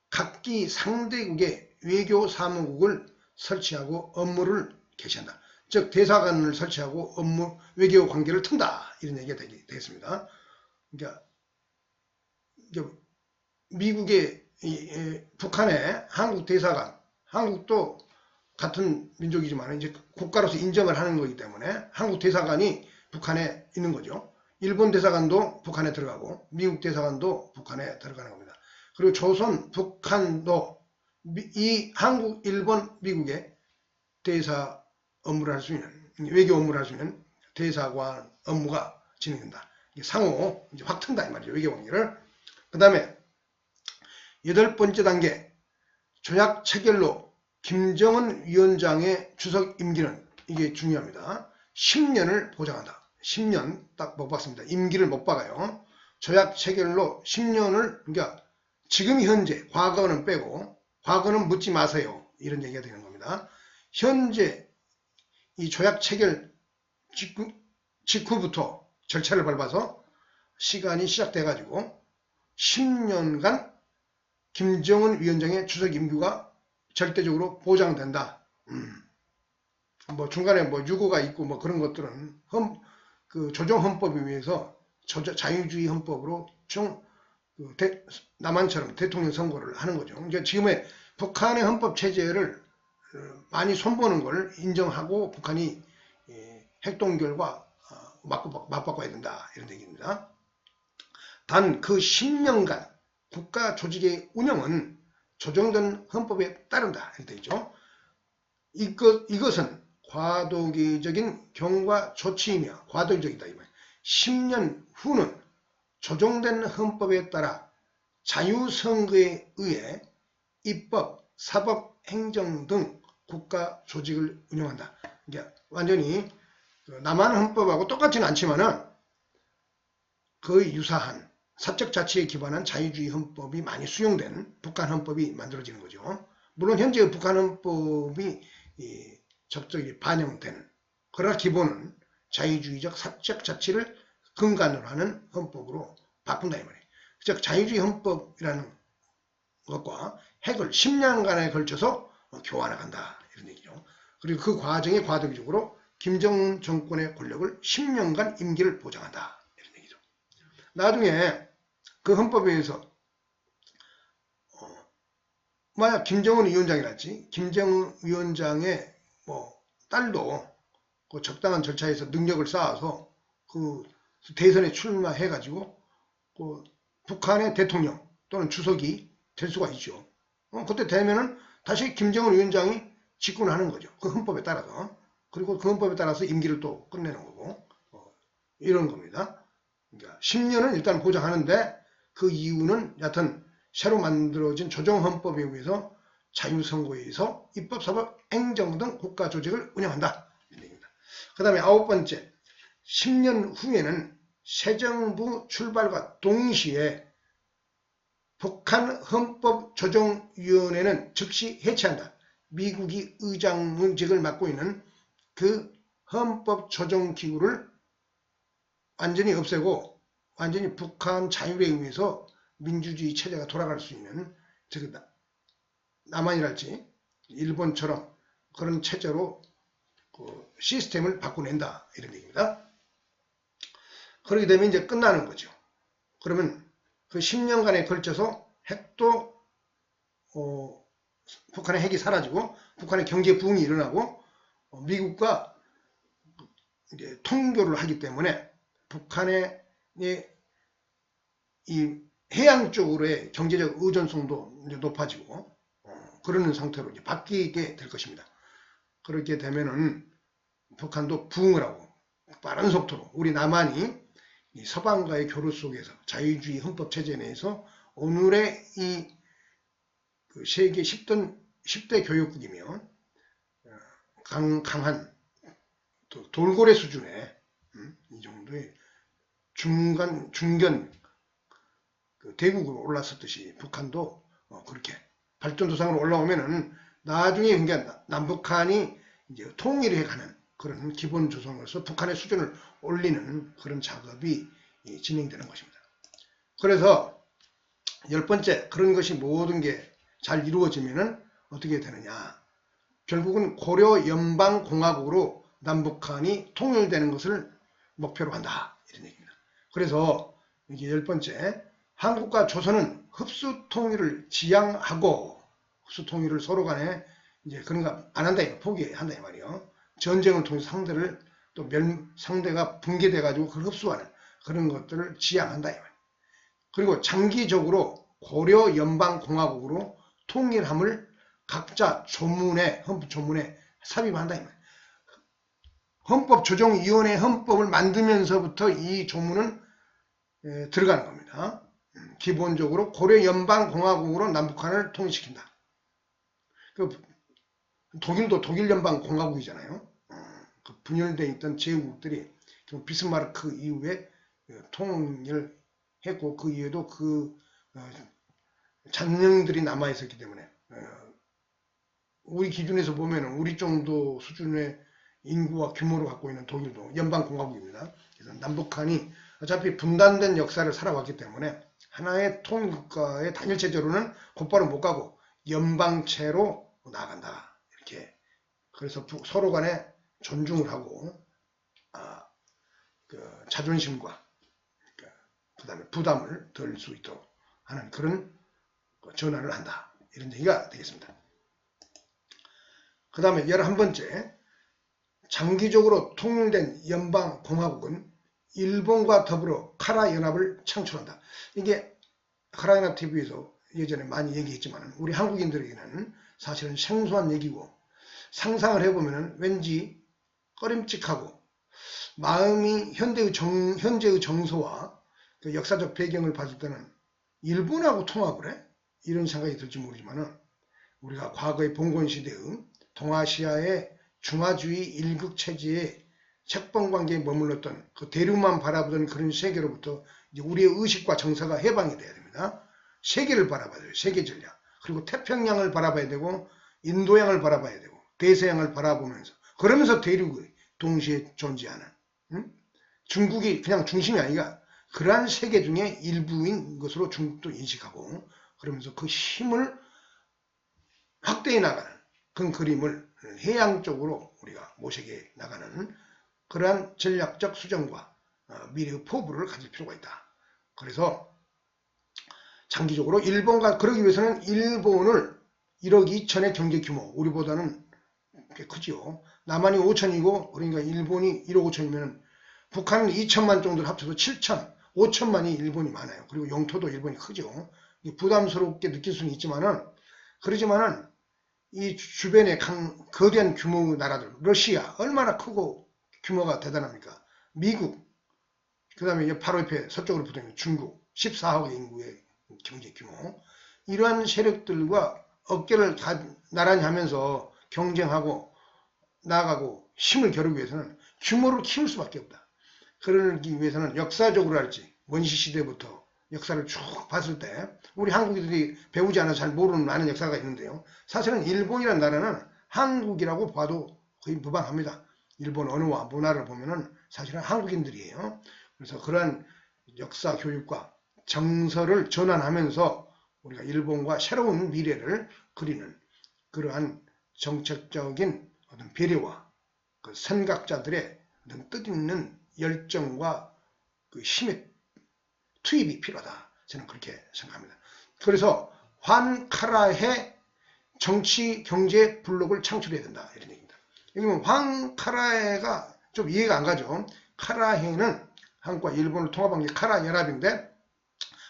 각기 상대국의 외교 사무국을 설치하고 업무를 개시한다. 즉 대사관을 설치하고 업무, 외교 관계를 튼다 이런 얘기가 되겠습니다. 그러니까 미국의 북한의 한국 대사관, 한국도 같은 민족이지만 이제 국가로서 인정을 하는 거기 때문에 한국 대사관이 북한에 있는 거죠. 일본 대사관도 북한에 들어가고 미국 대사관도 북한에 들어가는 겁니다. 그리고 조선, 북한도 이 한국, 일본, 미국의 대사 업무를 할 수 있는, 외교 업무를 할 수 있는 대사관 업무가 진행된다. 상호 이제 확 튼다 이 말이죠. 외교 관계를. 그 다음에 8번째 단계, 조약 체결로 김정은 위원장의 주석 임기는, 이게 중요합니다. 10년을 보장한다. 10년 딱 못 박습니다. 임기를 못 박아요. 조약 체결로 10년을, 그러니까 지금 현재, 과거는 빼고, 과거는 묻지 마세요. 이런 얘기가 되는 겁니다. 현재 이 조약 체결 직후부터 절차를 밟아서 시간이 시작돼가지고 10년간 김정은 위원장의 주석 임기가 절대적으로 보장된다. 뭐 중간에 뭐 유고가 있고 뭐 그런 것들은 그 조정 헌법에 의해서 자유주의 헌법으로 남한처럼 대통령 선거를 하는 거죠. 그러니까 지금의 북한의 헌법 체제를 많이 손보는 걸 인정하고 북한이 핵동결과 맞바꿔야 된다. 이런 얘기입니다. 단 그 10년간 국가 조직의 운영은 조정된 헌법에 따른다. 이렇게 되죠. 이것은 과도기적인 경과 조치이며 과도기적이다. 10년 후는 조정된 헌법에 따라 자유선거에 의해 입법, 사법, 행정 등 국가 조직을 운영한다. 그러니까 완전히 남한 헌법하고 똑같지는 않지만은 거의 유사한 사적 자치에 기반한 자유주의 헌법이 많이 수용된 북한 헌법이 만들어지는 거죠. 물론 현재 북한 헌법이 적절히 반영된, 그러나 기본은 자유주의적 사적 자치를 근간으로 하는 헌법으로 바꾼다 이 말이에요. 즉 자유주의 헌법이라는 것과 핵을 10년간에 걸쳐서 교환해간다 이런 얘기죠. 그리고 그 과정에 과도기적으로 김정은 정권의 권력을 10년간 임기를 보장한다 이런 얘기죠. 나중에 그 헌법에 의해서 만약 김정은 위원장이랄지 김정은 위원장의 뭐 딸도 그 적당한 절차에서 능력을 쌓아서 그 대선에 출마해가지고 그 북한의 대통령 또는 주석이 될 수가 있죠. 그때 되면은 다시 김정은 위원장이 집권하는 거죠. 그 헌법에 따라서. 그리고 그 헌법에 따라서 임기를 또 끝내는 거고 이런 겁니다. 그러니까 10년은 일단 보장하는데 그 이유는 여하튼 새로 만들어진 조정헌법에 의해서 자유선거에서 입법, 사법, 행정 등 국가 조직을 운영한다. 그 다음에 9번째, 10년 후에는 새 정부 출발과 동시에 북한 헌법조정위원회는 즉시 해체한다. 미국이 의장직을 맡고 있는 그 헌법조정기구를 완전히 없애고 완전히 북한 자율에 의해서 민주주의 체제가 돌아갈 수 있는, 즉 남한이랄지 일본처럼 그런 체제로 그 시스템을 바꿔낸다 이런 얘기입니다. 그렇게 되면 이제 끝나는 거죠. 그러면 그 10년간에 걸쳐서 핵도 북한의 핵이 사라지고 북한의 경제 부흥이 일어나고 미국과 이제 통교를 하기 때문에 북한의 이 해양 쪽으로의 경제적 의존성도 이제 높아지고 그러는 상태로 이제 바뀌게 될 것입니다. 그렇게 되면은 북한도 부흥을 하고 빠른 속도로 우리 남한이 이 서방과의 교류 속에서 자유주의 헌법 체제 내에서 오늘의 이 그 세계 10대 교역국이며 강한 돌고래 수준의 이 정도의 중견 그 대국으로 올랐었듯이 북한도 그렇게 발전도상으로 올라오면은 나중에 그러니까 남북한이 이제 통일해 가는 그런 기본 조성으로서 북한의 수준을 올리는 그런 작업이 진행되는 것입니다. 그래서 10번째, 그런 것이 모든 게 잘 이루어지면은 어떻게 되느냐. 결국은 고려 연방공화국으로 남북한이 통일되는 것을 목표로 한다. 이런 얘기입니다. 그래서 이게 10번째, 한국과 조선은 흡수 통일을 지향하고 흡수 통일을 서로 간에 이제 그런 거 안 한다, 포기한다 이 말이요. 전쟁을 통해서 상대를 또 상대가 붕괴돼 가지고 그걸 흡수하는 그런 것들을 지향한다 이 말이에요. 그리고 장기적으로 고려 연방공화국으로 통일함을 각자 헌법 조문에 삽입한다 이 말이에요. 헌법조정위원회 헌법을 만들면서부터 이 조문은 들어가는 겁니다. 기본적으로 고려 연방공화국으로 남북한을 통일시킨다. 독일도 독일 연방공화국이잖아요. 그 분열되어 있던 제국들이 비스마르크 이후에 통일했고 그 이후에도 그 잔영들이 남아 있었기 때문에 우리 기준에서 보면 우리 정도 수준의 인구와 규모를 갖고 있는 독일도 연방공화국입니다. 그래서 남북한이 어차피 분단된 역사를 살아왔기 때문에 하나의 통일국가의 단일체제로는 곧바로 못 가고 연방체로 나아간다. 이렇게. 그래서 서로 간에 존중을 하고 그 자존심과 그 다음에 부담을 덜 수 있도록 하는 그런 전환을 한다. 이런 얘기가 되겠습니다. 그 다음에 11번째, 장기적으로 통일된 연방공화국은 일본과 더불어 카라연합을 창출한다. 이게 카라연합 TV에서 예전에 많이 얘기했지만 우리 한국인들에게는 사실은 생소한 얘기고 상상을 해보면 왠지 꺼림칙하고 마음이 현재의 정서와 그 역사적 배경을 봤을 때는 일본하고 통합을 해? 이런 생각이 들지 모르지만 우리가 과거의 봉건시대의 동아시아의 중화주의 일극체제의 책봉관계에 머물렀던 그 대륙만 바라보던 그런 세계로부터 이제 우리의 의식과 정서가 해방이 돼야 됩니다. 세계를 바라봐야 돼요. 세계 전략. 그리고 태평양을 바라봐야 되고 인도양을 바라봐야 되고 대서양을 바라보면서 그러면서 대륙이 동시에 존재하는 중국이 그냥 중심이 아니라 그러한 세계 중에 일부인 것으로 중국도 인식하고 그러면서 그 힘을 확대해 나가는 그런 그림을 해양 쪽으로 우리가 모색해 나가는 그러한 전략적 수정과 미래의 포부를 가질 필요가 있다. 그래서 장기적으로 일본과 그러기 위해서는 일본을 1억 2천의 경제 규모 우리보다는 꽤 크지요. 남한이 5천이고 그러니까 일본이 1억 5천이면 북한은 2천만 정도를 합쳐서 7천, 5천만이 일본이 많아요. 그리고 영토도 일본이 크죠. 부담스럽게 느낄 수는 그러지만은 이 주변에 거대한 규모의 나라들, 러시아 얼마나 크고 규모가 대단합니까? 미국, 그 다음에 바로 옆에 서쪽으로 붙어있는 중국, 14억 인구의 경제 규모, 이러한 세력들과 어깨를 나란히 하면서 경쟁하고 나아가고 힘을 겨루기 위해서는 규모를 키울 수밖에 없다. 그러기 위해서는 역사적으로 할지 원시시대부터 역사를 쭉 봤을 때 우리 한국인들이 배우지 않아서 잘 모르는 많은 역사가 있는데요. 사실은 일본이라는 나라는 한국이라고 봐도 거의 무방합니다. 일본 언어와 문화를 보면은 사실은 한국인들이에요. 그래서 그러한 역사 교육과 정서를 전환하면서 우리가 일본과 새로운 미래를 그리는 그러한 정책적인 어떤 배려와 그 선각자들의 어떤 뜻있는 열정과 그 힘의 투입이 필요하다. 저는 그렇게 생각합니다. 그래서 환카라해 정치 경제 블록을 창출해야 된다. 이런 얘기입니다. 여기 보면 환카라해가 좀 이해가 안 가죠. 카라해는 한국과 일본을 통합한 게 카라 연합인데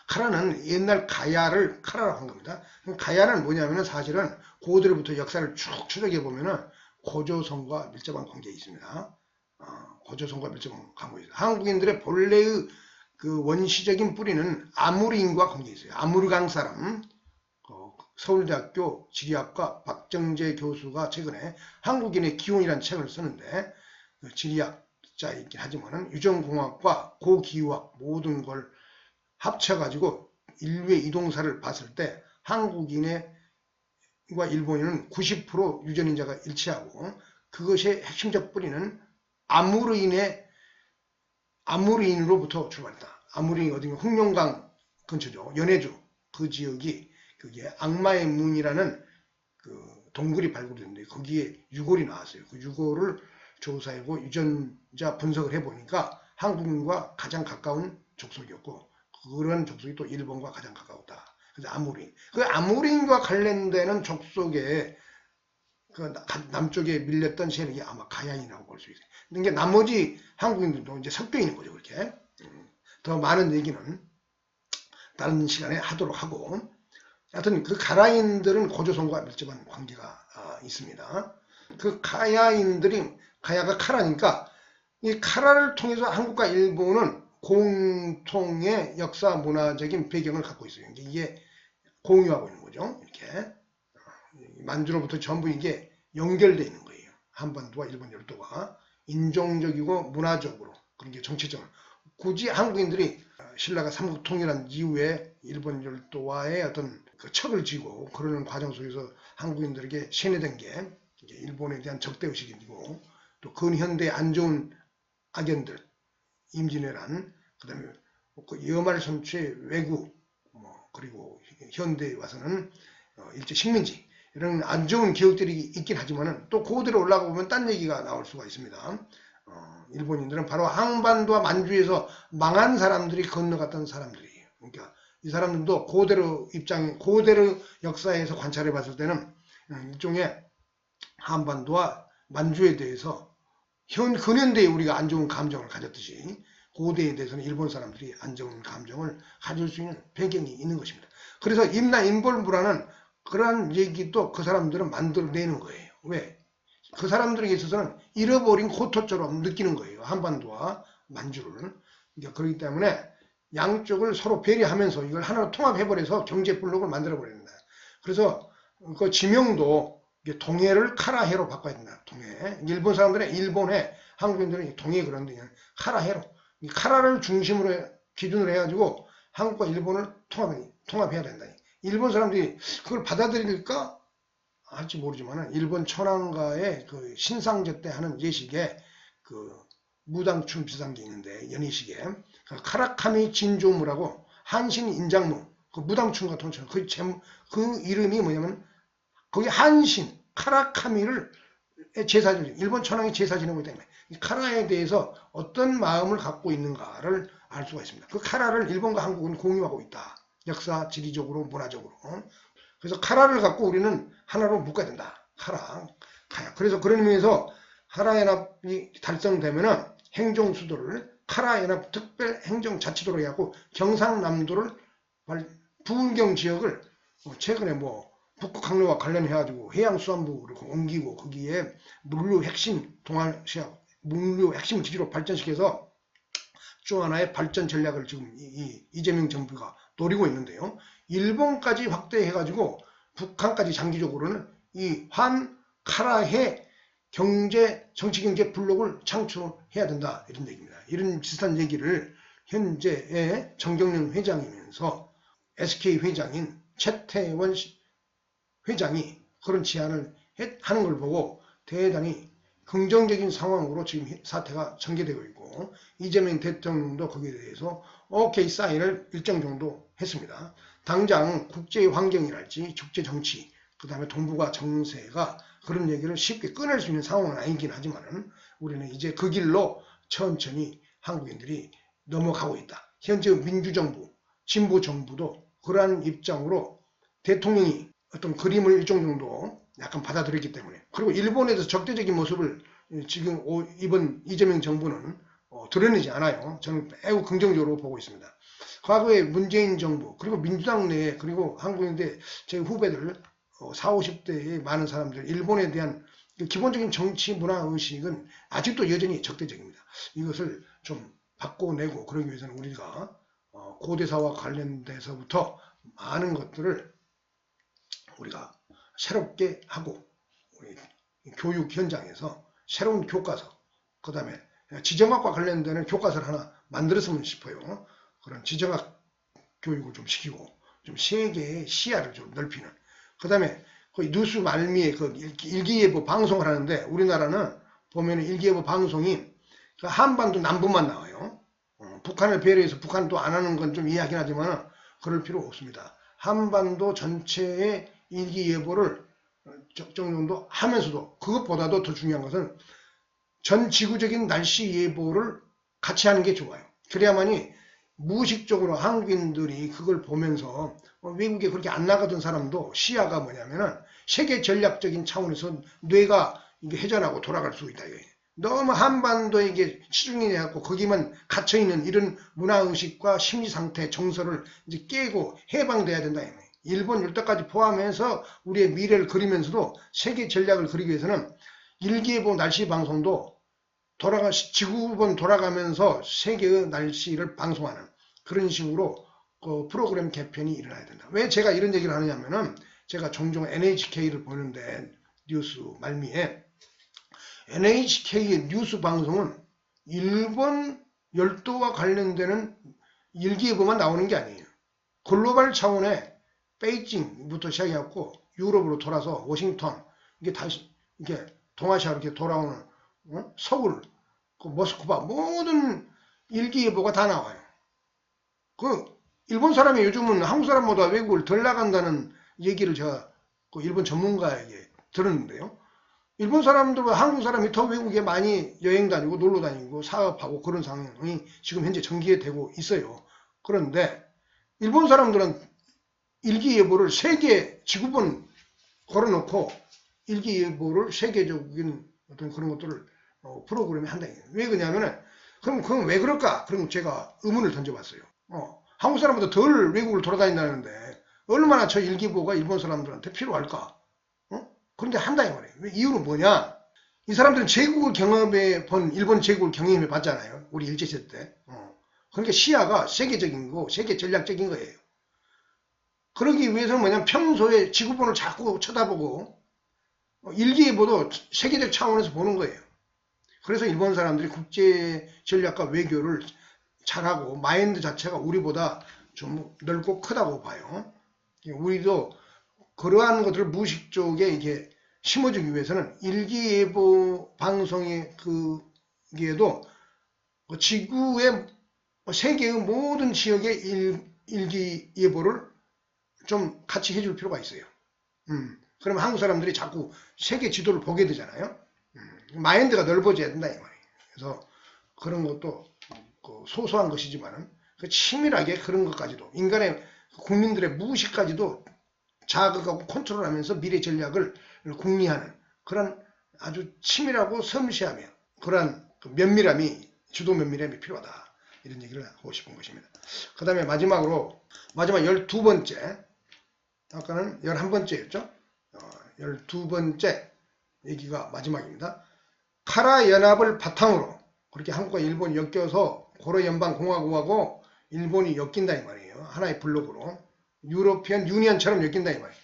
카라는 옛날 가야를 카라라고 한 겁니다. 가야는 뭐냐면은 사실은 고대로부터 역사를 쭉 추적해 보면은 고조선과 밀접한 관계에 있습니다. 고조선과 밀접한 관계에 있습니다. 한국인들의 본래의 그 원시적인 뿌리는 아무르인과 관계에 있어요. 아무르강 사람, 서울대학교 지리학과 박정재 교수가 최근에 한국인의 기원이라는 책을 쓰는데 지리학자이긴 하지만은 유전공학과 고기후학 모든 걸 합쳐가지고 인류의 이동사를 봤을 때 한국인과 일본인은 90% 유전인자가 일치하고 그것의 핵심적 뿌리는 아무르인으로부터 출발했다. 아무르인이 어딘가 흑룡강 근처죠. 연해주 그 지역이 그게 악마의 문이라는 그 동굴이 발굴됐는데 거기에 유골이 나왔어요. 그 유골을 조사하고 유전자 분석을 해보니까 한국인과 가장 가까운 족속이었고 그런 족속이 또 일본과 가장 가까웠다. 그래서 아무르인. 그 아무르인과 관련되는 족속의 그 남쪽에 밀렸던 세력이 아마 가야인이라고 볼 수 있어요. 근데 나머지 한국인들도 이제 섞여 있는 거죠, 그렇게. 더 많은 얘기는 다른 시간에 하도록 하고, 하여튼 그 가야인들은 고조선과 밀접한 관계가 있습니다. 그 가야인들이, 가야가 카라니까 이 카라를 통해서 한국과 일본은 공통의 역사 문화적인 배경을 갖고 있어요. 이게 공유하고 있는 거죠. 이렇게 만주로부터 전부 이게 연결되어 있는 거예요. 한반도와 일본 열도가 인종적이고 문화적으로, 그런 게 정치적으로. 굳이 한국인들이 신라가 삼국 통일한 이후에 일본 열도와의 어떤 그 척을 지고 그러는 과정 속에서 한국인들에게 세뇌된 게 일본에 대한 적대의식이고, 또 근현대의 안 좋은 악연들, 임진왜란, 그 다음에 그 여말 선취의 왜구, 그리고 현대에 와서는 일제 식민지, 이런 안 좋은 기억들이 있긴 하지만은 또 그대로 올라가 보면 딴 얘기가 나올 수가 있습니다. 일본인들은 바로 한반도와 만주에서 망한 사람들이 건너갔던 사람들이에요. 그러니까 이 사람들도 그대로 그대로 역사에서 관찰해 봤을 때는 일종의 한반도와 만주에 대해서 근현대에 우리가 안 좋은 감정을 가졌듯이 고대에 대해서는 일본 사람들이 안 좋은 감정을 가질 수 있는 배경이 있는 것입니다. 그래서 임나 인볼무라는 그러한 얘기도 그 사람들은 만들어내는 거예요. 왜? 그 사람들에게 있어서는 잃어버린 고토처럼 느끼는 거예요. 한반도와 만주를. 그러니까 그렇기 때문에 양쪽을 서로 배려하면서 이걸 하나로 통합해버려서 경제블록을 만들어버린다. 그래서 그 지명도 동해를 카라해로 바꿔야 된다. 동해. 일본 사람들은 일본해, 한국인들은 동해 그런데 카라해로. 이 카라를 중심으로 기준으로 해가지고 한국과 일본을 통합해야 된다. 일본 사람들이 그걸 받아들일까? 할지 모르지만 일본 천황가의 그 신상제 때 하는 예식에 그 무당춤 비슷한 게 있는데 연희식에 카라카미 진조무라고 한신 인장무 그 무당춤 같은 것처럼 그 이름이 뭐냐면 거기 한신 카라카미를 제사 지내고 일본 천황이 제사 지내고 있기 때문에 이 카라에 대해서 어떤 마음을 갖고 있는가를 알 수가 있습니다. 그 카라를 일본과 한국은 공유하고 있다. 역사, 지리적으로, 문화적으로. 그래서 카라를 갖고 우리는 하나로 묶어야 된다. 카라. 그래서 그런 의미에서 카라연합이 달성되면은 행정수도를 카라연합 특별행정자치도로 해갖고 경상남도를 부울경 지역을 최근에 북극항로와 관련해가지고 해양수산부를 옮기고 거기에 물류 핵심 동아시아 물류 핵심 지리로 발전시켜서 중 하나의 발전 전략을 지금 이재명 정부가 노리고 있는데요. 일본까지 확대해가지고 북한까지 장기적으로는 이 환카라해 경제, 정치경제 블록을 창출해야 된다. 이런 얘기입니다. 이런 비슷한 얘기를 현재의 정경련 회장이면서 SK 회장인 최태원 회장이 그런 제안을 하는 걸 보고 대단히 긍정적인 상황으로 지금 사태가 전개되고 있고 이재명 대통령도 거기에 대해서 오케이 사인을 일정 정도 했습니다. 당장 국제 환경이랄지 국제 정치 그 다음에 동북아 정세가 그런 얘기를 쉽게 꺼낼 수 있는 상황은 아니긴 하지만 우리는 이제 그 길로 천천히 한국인들이 넘어가고 있다. 현재 민주정부, 진보정부도 그러한 입장으로 대통령이 어떤 그림을 일정 정도 약간 받아들였기 때문에 그리고 일본에서 적대적인 모습을 지금 이번 이재명 정부는 드러내지 않아요. 저는 매우 긍정적으로 보고 있습니다. 과거에 문재인 정부 그리고 민주당 내에 그리고 한국인들 제 후배들 40, 50대의 많은 사람들 일본에 대한 기본적인 정치 문화 의식은 아직도 여전히 적대적입니다. 이것을 좀 바꿔내고 그러기 위해서는 우리가 고대사와 관련돼서부터 많은 것들을 우리가 새롭게 하고 교육 현장에서 새로운 교과서 그 다음에 지정학과 관련되는 교과서를 하나 만들었으면 싶어요. 그런 지정학 교육을 좀 시키고 좀 세계의 시야를 좀 넓히는 그 다음에 그 뉴스 말미에 그 일기예보 방송을 하는데 우리나라는 보면 일기예보 방송이 그 한반도 남부만 나와요. 북한을 배려해서 북한도 안 하는 건 좀 이해하긴 하지만 그럴 필요 없습니다. 한반도 전체의 일기예보를 적정 정도 하면서도 그것보다도 더 중요한 것은 전 지구적인 날씨 예보를 같이 하는 게 좋아요. 그래야만이 무의식적으로 한국인들이 그걸 보면서 외국에 그렇게 안 나가던 사람도 시야가 뭐냐면은 세계 전략적인 차원에서 뇌가 이게 회전하고 돌아갈 수 있다. 너무 한반도에 이게 치중이 돼갖고 거기만 갇혀있는 이런 문화의식과 심리상태, 정서를 이제 깨고 해방돼야 된다. 일본 일대까지 포함해서 우리의 미래를 그리면서도 세계 전략을 그리기 위해서는 일기예보 날씨 방송도 지구본 돌아가면서 세계의 날씨를 방송하는 그런 식으로 그 프로그램 개편이 일어나야 된다. 왜 제가 이런 얘기를 하느냐면은 제가 종종 NHK를 보는데 뉴스 말미에 NHK의 뉴스 방송은 일본 열도와 관련되는 일기예보만 나오는 게 아니에요. 글로벌 차원의 베이징부터 시작해갖고 유럽으로 돌아서 워싱턴, 이게 다시 이게 동아시아로 이렇게 돌아오는 서울, 그 모스크바 모든 일기예보가 다 나와요. 그 일본 사람이 요즘은 한국 사람보다 외국을 덜 나간다는 얘기를 제가 그 일본 전문가에게 들었는데요. 일본 사람들보다 한국 사람이 더 외국에 많이 여행 다니고 놀러 다니고 사업하고 그런 상황이 지금 현재 전개되고 있어요. 그런데 일본 사람들은 일기예보를 세계 지구본 걸어놓고 일기예보를 세계적인 어떤 그런 것들을 프로그램에 한다. 왜 그러냐면은 그럼 그건 왜 그럴까? 그럼 제가 의문을 던져봤어요. 한국 사람보다 덜 외국을 돌아다닌다는데 얼마나 저 일기예보가 일본 사람들한테 필요할까? 그런데 한다 이 말이에요. 왜 이유는 뭐냐? 이 사람들은 제국을 경험해 본 일본 제국을 경험해 봤잖아요. 우리 일제시대 때. 그러니까 시야가 세계적인 거, 세계 전략적인 거예요. 그러기 위해서는 뭐냐면 평소에 지구본을 자꾸 쳐다보고 일기예보도 세계적 차원에서 보는 거예요. 그래서 일본 사람들이 국제 전략과 외교를 잘하고 마인드 자체가 우리보다 좀 넓고 크다고 봐요. 우리도 그러한 것들을 무의식 쪽에 이게 심어주기 위해서는 일기예보 방송의 그게도 지구의 세계의 모든 지역의 일기예보를 좀 같이 해줄 필요가 있어요. 그러면 한국 사람들이 자꾸 세계 지도를 보게 되잖아요. 마인드가 넓어져야 된다 이 말이에요. 그래서 그런 것도 소소한 것이지만은 치밀하게 그런 것까지도 인간의 국민들의 무의식까지도 자극하고 컨트롤하면서 미래 전략을 궁리하는 그런 아주 치밀하고 섬세하며 그러한 면밀함이 주도 면밀함이 필요하다 이런 얘기를 하고 싶은 것입니다. 그 다음에 마지막 12번째 아까는 11번째였죠. 12번째 얘기가 마지막입니다. 카라 연합을 바탕으로 그렇게 한국과 일본이 엮여서 고려연방공화국하고 일본이 엮인다 이 말이에요. 하나의 블록으로 유로피언 유니언처럼 엮인다 이 말이에요.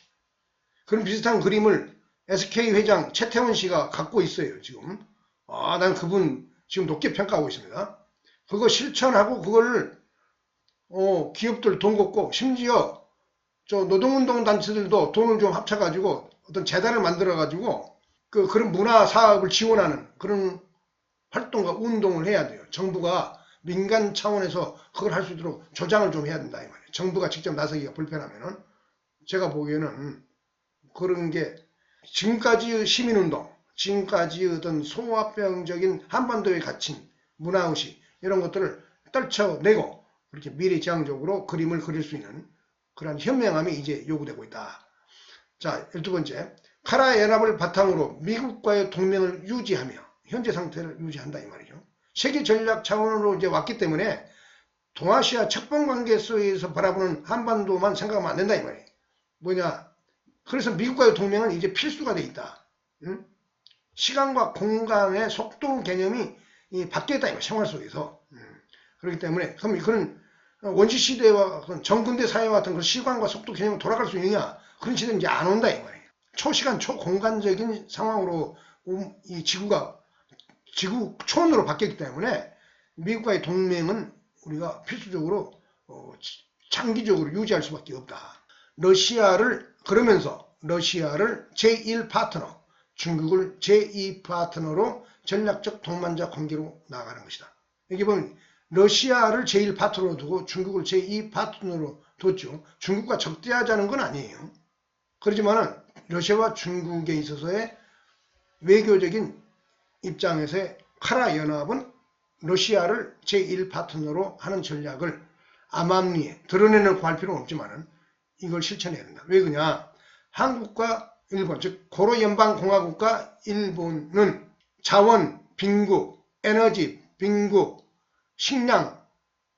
그런 비슷한 그림을 SK 회장 최태원 씨가 갖고 있어요. 지금 난 그분 지금 높게 평가하고 있습니다. 그거 실천하고 그걸 기업들 돈 걷고 심지어 저 노동운동 단체들도 돈을 좀 합쳐가지고 어떤 재단을 만들어가지고 그런 문화 사업을 지원하는 그런 활동과 운동을 해야 돼요. 정부가 민간 차원에서 그걸 할 수 있도록 조장을 좀 해야 된다 이 말이에요. 정부가 직접 나서기가 불편하면은 제가 보기에는 그런 게 지금까지의 시민운동, 지금까지의 어떤 소화병적인 한반도에 갇힌 문화의식 이런 것들을 떨쳐내고 그렇게 미래지향적으로 그림을 그릴 수 있는 그런 현명함이 이제 요구되고 있다. 자, 12번째. 카라 연합을 바탕으로 미국과의 동맹을 유지하며 현재 상태를 유지한다 이 말이죠. 세계 전략 차원으로 이제 왔기 때문에 동아시아 척봉관계 속에서 바라보는 한반도만 생각하면 안 된다 이 말이에요. 뭐냐? 그래서 미국과의 동맹은 이제 필수가 돼 있다. 시간과 공간의 속도 개념이 바뀌었다 이 말이에요. 생활 속에서. 그렇기 때문에 그럼 그런 원시시대와 전근대 사회와 같은 그런 시간과 속도 개념으로 돌아갈 수 있느냐? 그런 시대는 이제 안 온다 이 말이에요. 초시간 초공간적인 상황으로 이 지구가 지구 초원으로 바뀌었기 때문에 미국과의 동맹은 우리가 필수적으로 장기적으로 유지할 수밖에 없다. 그러면서 러시아를 제1 파트너, 중국을 제2 파트너로 전략적 동반자 관계로 나아가는 것이다. 여기 보면 러시아를 제1 파트너로 두고 중국을 제2 파트너로 뒀죠. 중국과 적대하자는 건 아니에요. 그렇지만은 러시아와 중국에 있어서의 외교적인 입장에서의 카라 연합은 러시아를 제1 파트너로 하는 전략을 암암리에 드러내놓고 할 필요는 없지만은 이걸 실천해야 된다. 왜 그러냐? 한국과 일본, 즉 고려연방공화국과 일본은 자원 빈국, 에너지 빈국, 식량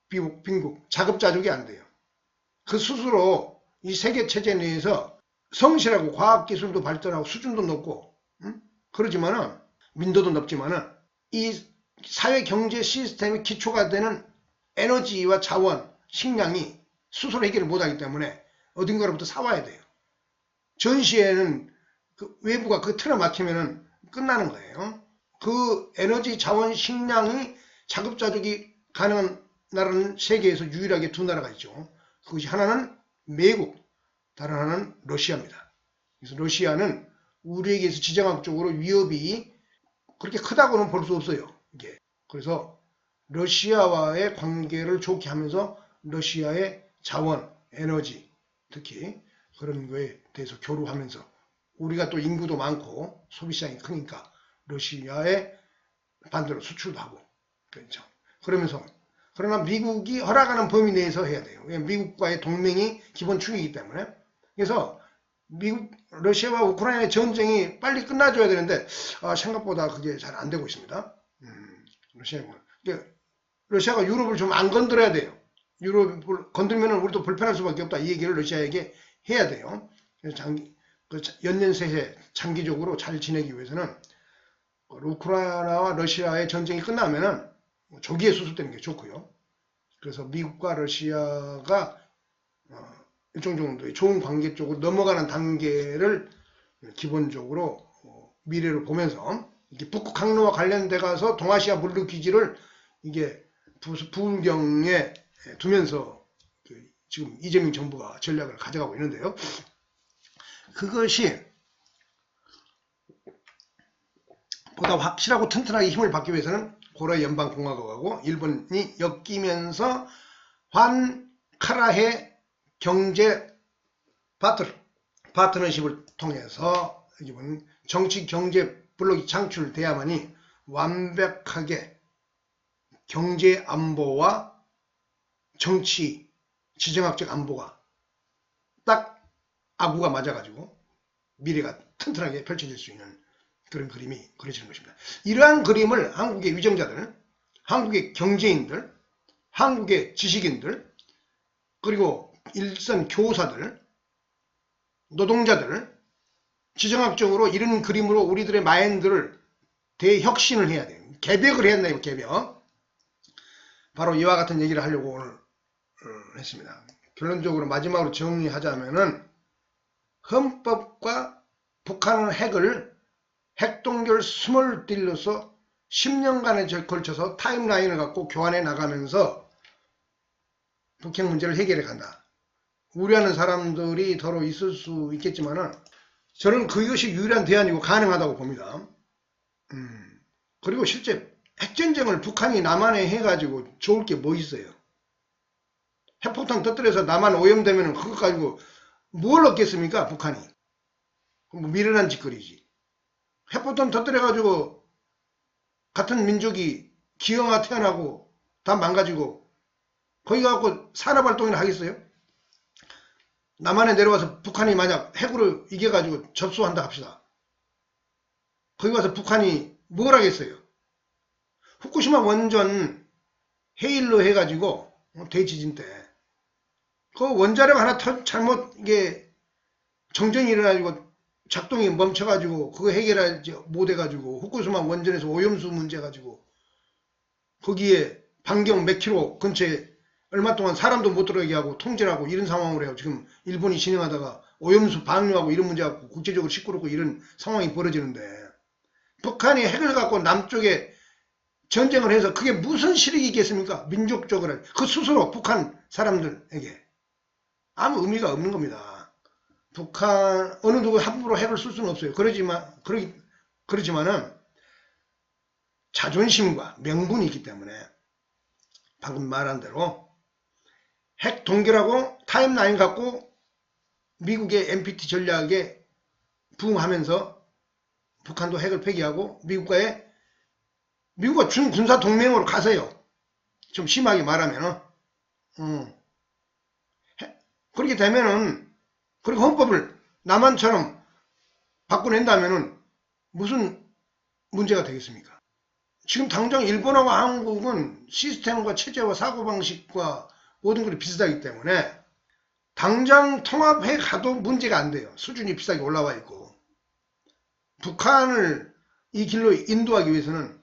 빈국, 자급자족이 안 돼요. 그 스스로 이 세계 체제 내에서 성실하고 과학기술도 발전하고 수준도 높고 그러지만은 민도도 높지만은 이 사회 경제 시스템의 기초가 되는 에너지와 자원, 식량이 스스로 해결을 못하기 때문에 어딘가로부터 사와야 돼요. 전시에는 그 외부가 그 틀에 막히면은 끝나는 거예요. 그 에너지, 자원, 식량이 자급자족이 가능한 나라는 세계에서 유일하게 두 나라가 있죠. 그것이 하나는 미국, 다른 하나는 러시아입니다. 그래서 러시아는 우리에게서 지정학적으로 위협이 그렇게 크다고는 볼 수 없어요. 이게. 그래서 러시아와의 관계를 좋게 하면서 러시아의 자원, 에너지, 특히 그런 거에 대해서 교류하면서 우리가 또 인구도 많고 소비시장이 크니까 러시아에 반대로 수출도 하고 그렇죠. 그러면서 그러나 미국이 허락하는 범위 내에서 해야 돼요. 미국과의 동맹이 기본 축이기 때문에. 그래서 러시아와 우크라이나의 전쟁이 빨리 끝나줘야 되는데 생각보다 그게 잘 안 되고 있습니다. 러시아가 유럽을 좀 안 건드려야 돼요. 유럽을 건들면 우리도 불편할 수밖에 없다. 이 얘기를 러시아에게 해야 돼요. 그래서 연년세세 장기적으로 잘 지내기 위해서는 우크라이나와 러시아의 전쟁이 끝나면은 조기에 수습되는 게 좋고요. 그래서 미국과 러시아가 일정 정도의 좋은 관계 쪽으로 넘어가는 단계를 기본적으로 미래를 보면서 이게 북극 항로와 관련돼 가서 동아시아 물류 기지를 이게 부울경에 두면서 지금 이재명 정부가 전략을 가져가고 있는데요. 그것이 보다 확실하고 튼튼하게 힘을 받기 위해서는 고려연방공화국하고 일본이 엮이면서 환카라해 경제 파트너십을 통해서 이번 정치 경제 블록이 창출돼야만이 완벽하게 경제 안보와 정치 지정학적 안보가 딱 아구가 맞아가지고 미래가 튼튼하게 펼쳐질 수 있는 그런 그림이 그려지는 것입니다. 이러한 그림을 한국의 위정자들, 한국의 경제인들, 한국의 지식인들, 그리고 일선 교사들, 노동자들, 지정학적으로 이런 그림으로 우리들의 마인드를 대혁신을 해야 돼요. 개벽을 해야 된다, 개벽. 바로 이와 같은 얘기를 하려고 오늘 했습니다. 결론적으로 마지막으로 정리하자면은 헌법과 북한은 핵동결 스몰 딜로서 10년간에 걸쳐서 타임라인을 갖고 교환해 나가면서 북핵 문제를 해결해 간다. 우려하는 사람들이 더러 있을 수 있겠지만은 저는 그것이 유일한 대안이고 가능하다고 봅니다. 그리고 실제 핵전쟁을 북한이 남한에 해가지고 좋을 게 뭐 있어요? 핵폭탄 터뜨려서 남한 오염되면 그것 가지고 뭘 얻겠습니까? 북한이. 뭐 미련한 짓거리지. 핵폭탄 터뜨려가지고 같은 민족이 기형아 태어나고 다 망가지고 거기 가고 산업활동이나 하겠어요? 남한에 내려와서 북한이 만약 핵으로 이겨가지고 접수한다 합시다. 거기 가서 북한이 뭘 하겠어요? 후쿠시마 원전 해일로 해가지고 대지진 때 그 원자력 하나 잘못 이게 정전이 일어나가지고 작동이 멈춰가지고 그거 해결하지 못해가지고 후쿠시마 원전에서 오염수 문제 가지고 거기에 반경 몇 킬로 근처에 얼마 동안 사람도 못 들어가게 하고 통제하고 이런 상황으로 해요. 지금 일본이 진행하다가 오염수 방류하고 이런 문제 갖고 국제적으로 시끄럽고 이런 상황이 벌어지는데 북한이 핵을 갖고 남쪽에 전쟁을 해서 그게 무슨 실익이 있겠습니까? 민족적으로 그 스스로 북한 사람들에게 아무 의미가 없는 겁니다. 북한 어느 누구 함부로 핵을 쓸 수는 없어요. 그러지만은 자존심과 명분이 있기 때문에 방금 말한 대로 핵 동결하고 타임라인 갖고 미국의 NPT 전략에 부응하면서 북한도 핵을 폐기하고 미국과 준 군사 동맹으로 가세요. 좀 심하게 말하면 그렇게 되면은, 그리고 헌법을 남한처럼 바꿔낸다면은 무슨 문제가 되겠습니까? 지금 당장 일본하고 한국은 시스템과 체제와 사고방식과 모든 것이 비슷하기 때문에 당장 통합해 가도 문제가 안 돼요. 수준이 비싸게 올라와 있고. 북한을 이 길로 인도하기 위해서는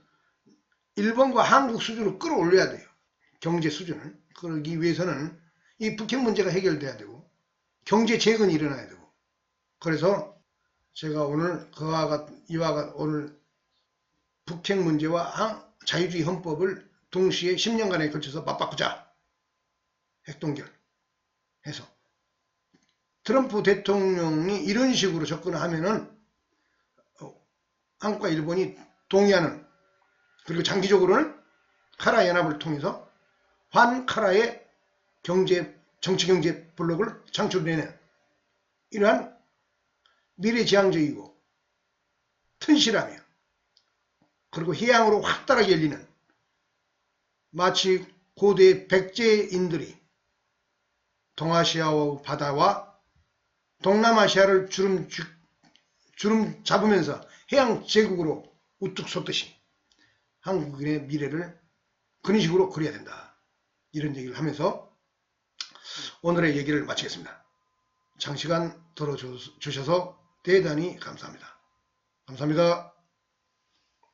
일본과 한국 수준으로 끌어올려야 돼요. 경제 수준을. 그러기 위해서는 이 북핵 문제가 해결돼야 되고 경제 재건이 일어나야 되고. 그래서 제가 오늘 이와 같은 오늘 북핵 문제와 자유주의 헌법을 동시에 10년간에 걸쳐서 맞바꾸자. 핵동결 해서. 트럼프 대통령이 이런 식으로 접근을 하면은 한국과 일본이 동의하는, 그리고 장기적으로는 카라 연합을 통해서 환카라의 정치경제 블록을 창출해내는 이러한 미래지향적이고 튼실하며 그리고 해양으로 확달하게 열리는, 마치 고대 백제인들이 동아시아 바다와 동남아시아를 주름 잡으면서 해양 제국으로 우뚝 솟듯이 한국인의 미래를 그런 식으로 그려야 된다. 이런 얘기를 하면서 오늘의 얘기를 마치겠습니다. 장시간 들어주셔서 대단히 감사합니다. 감사합니다.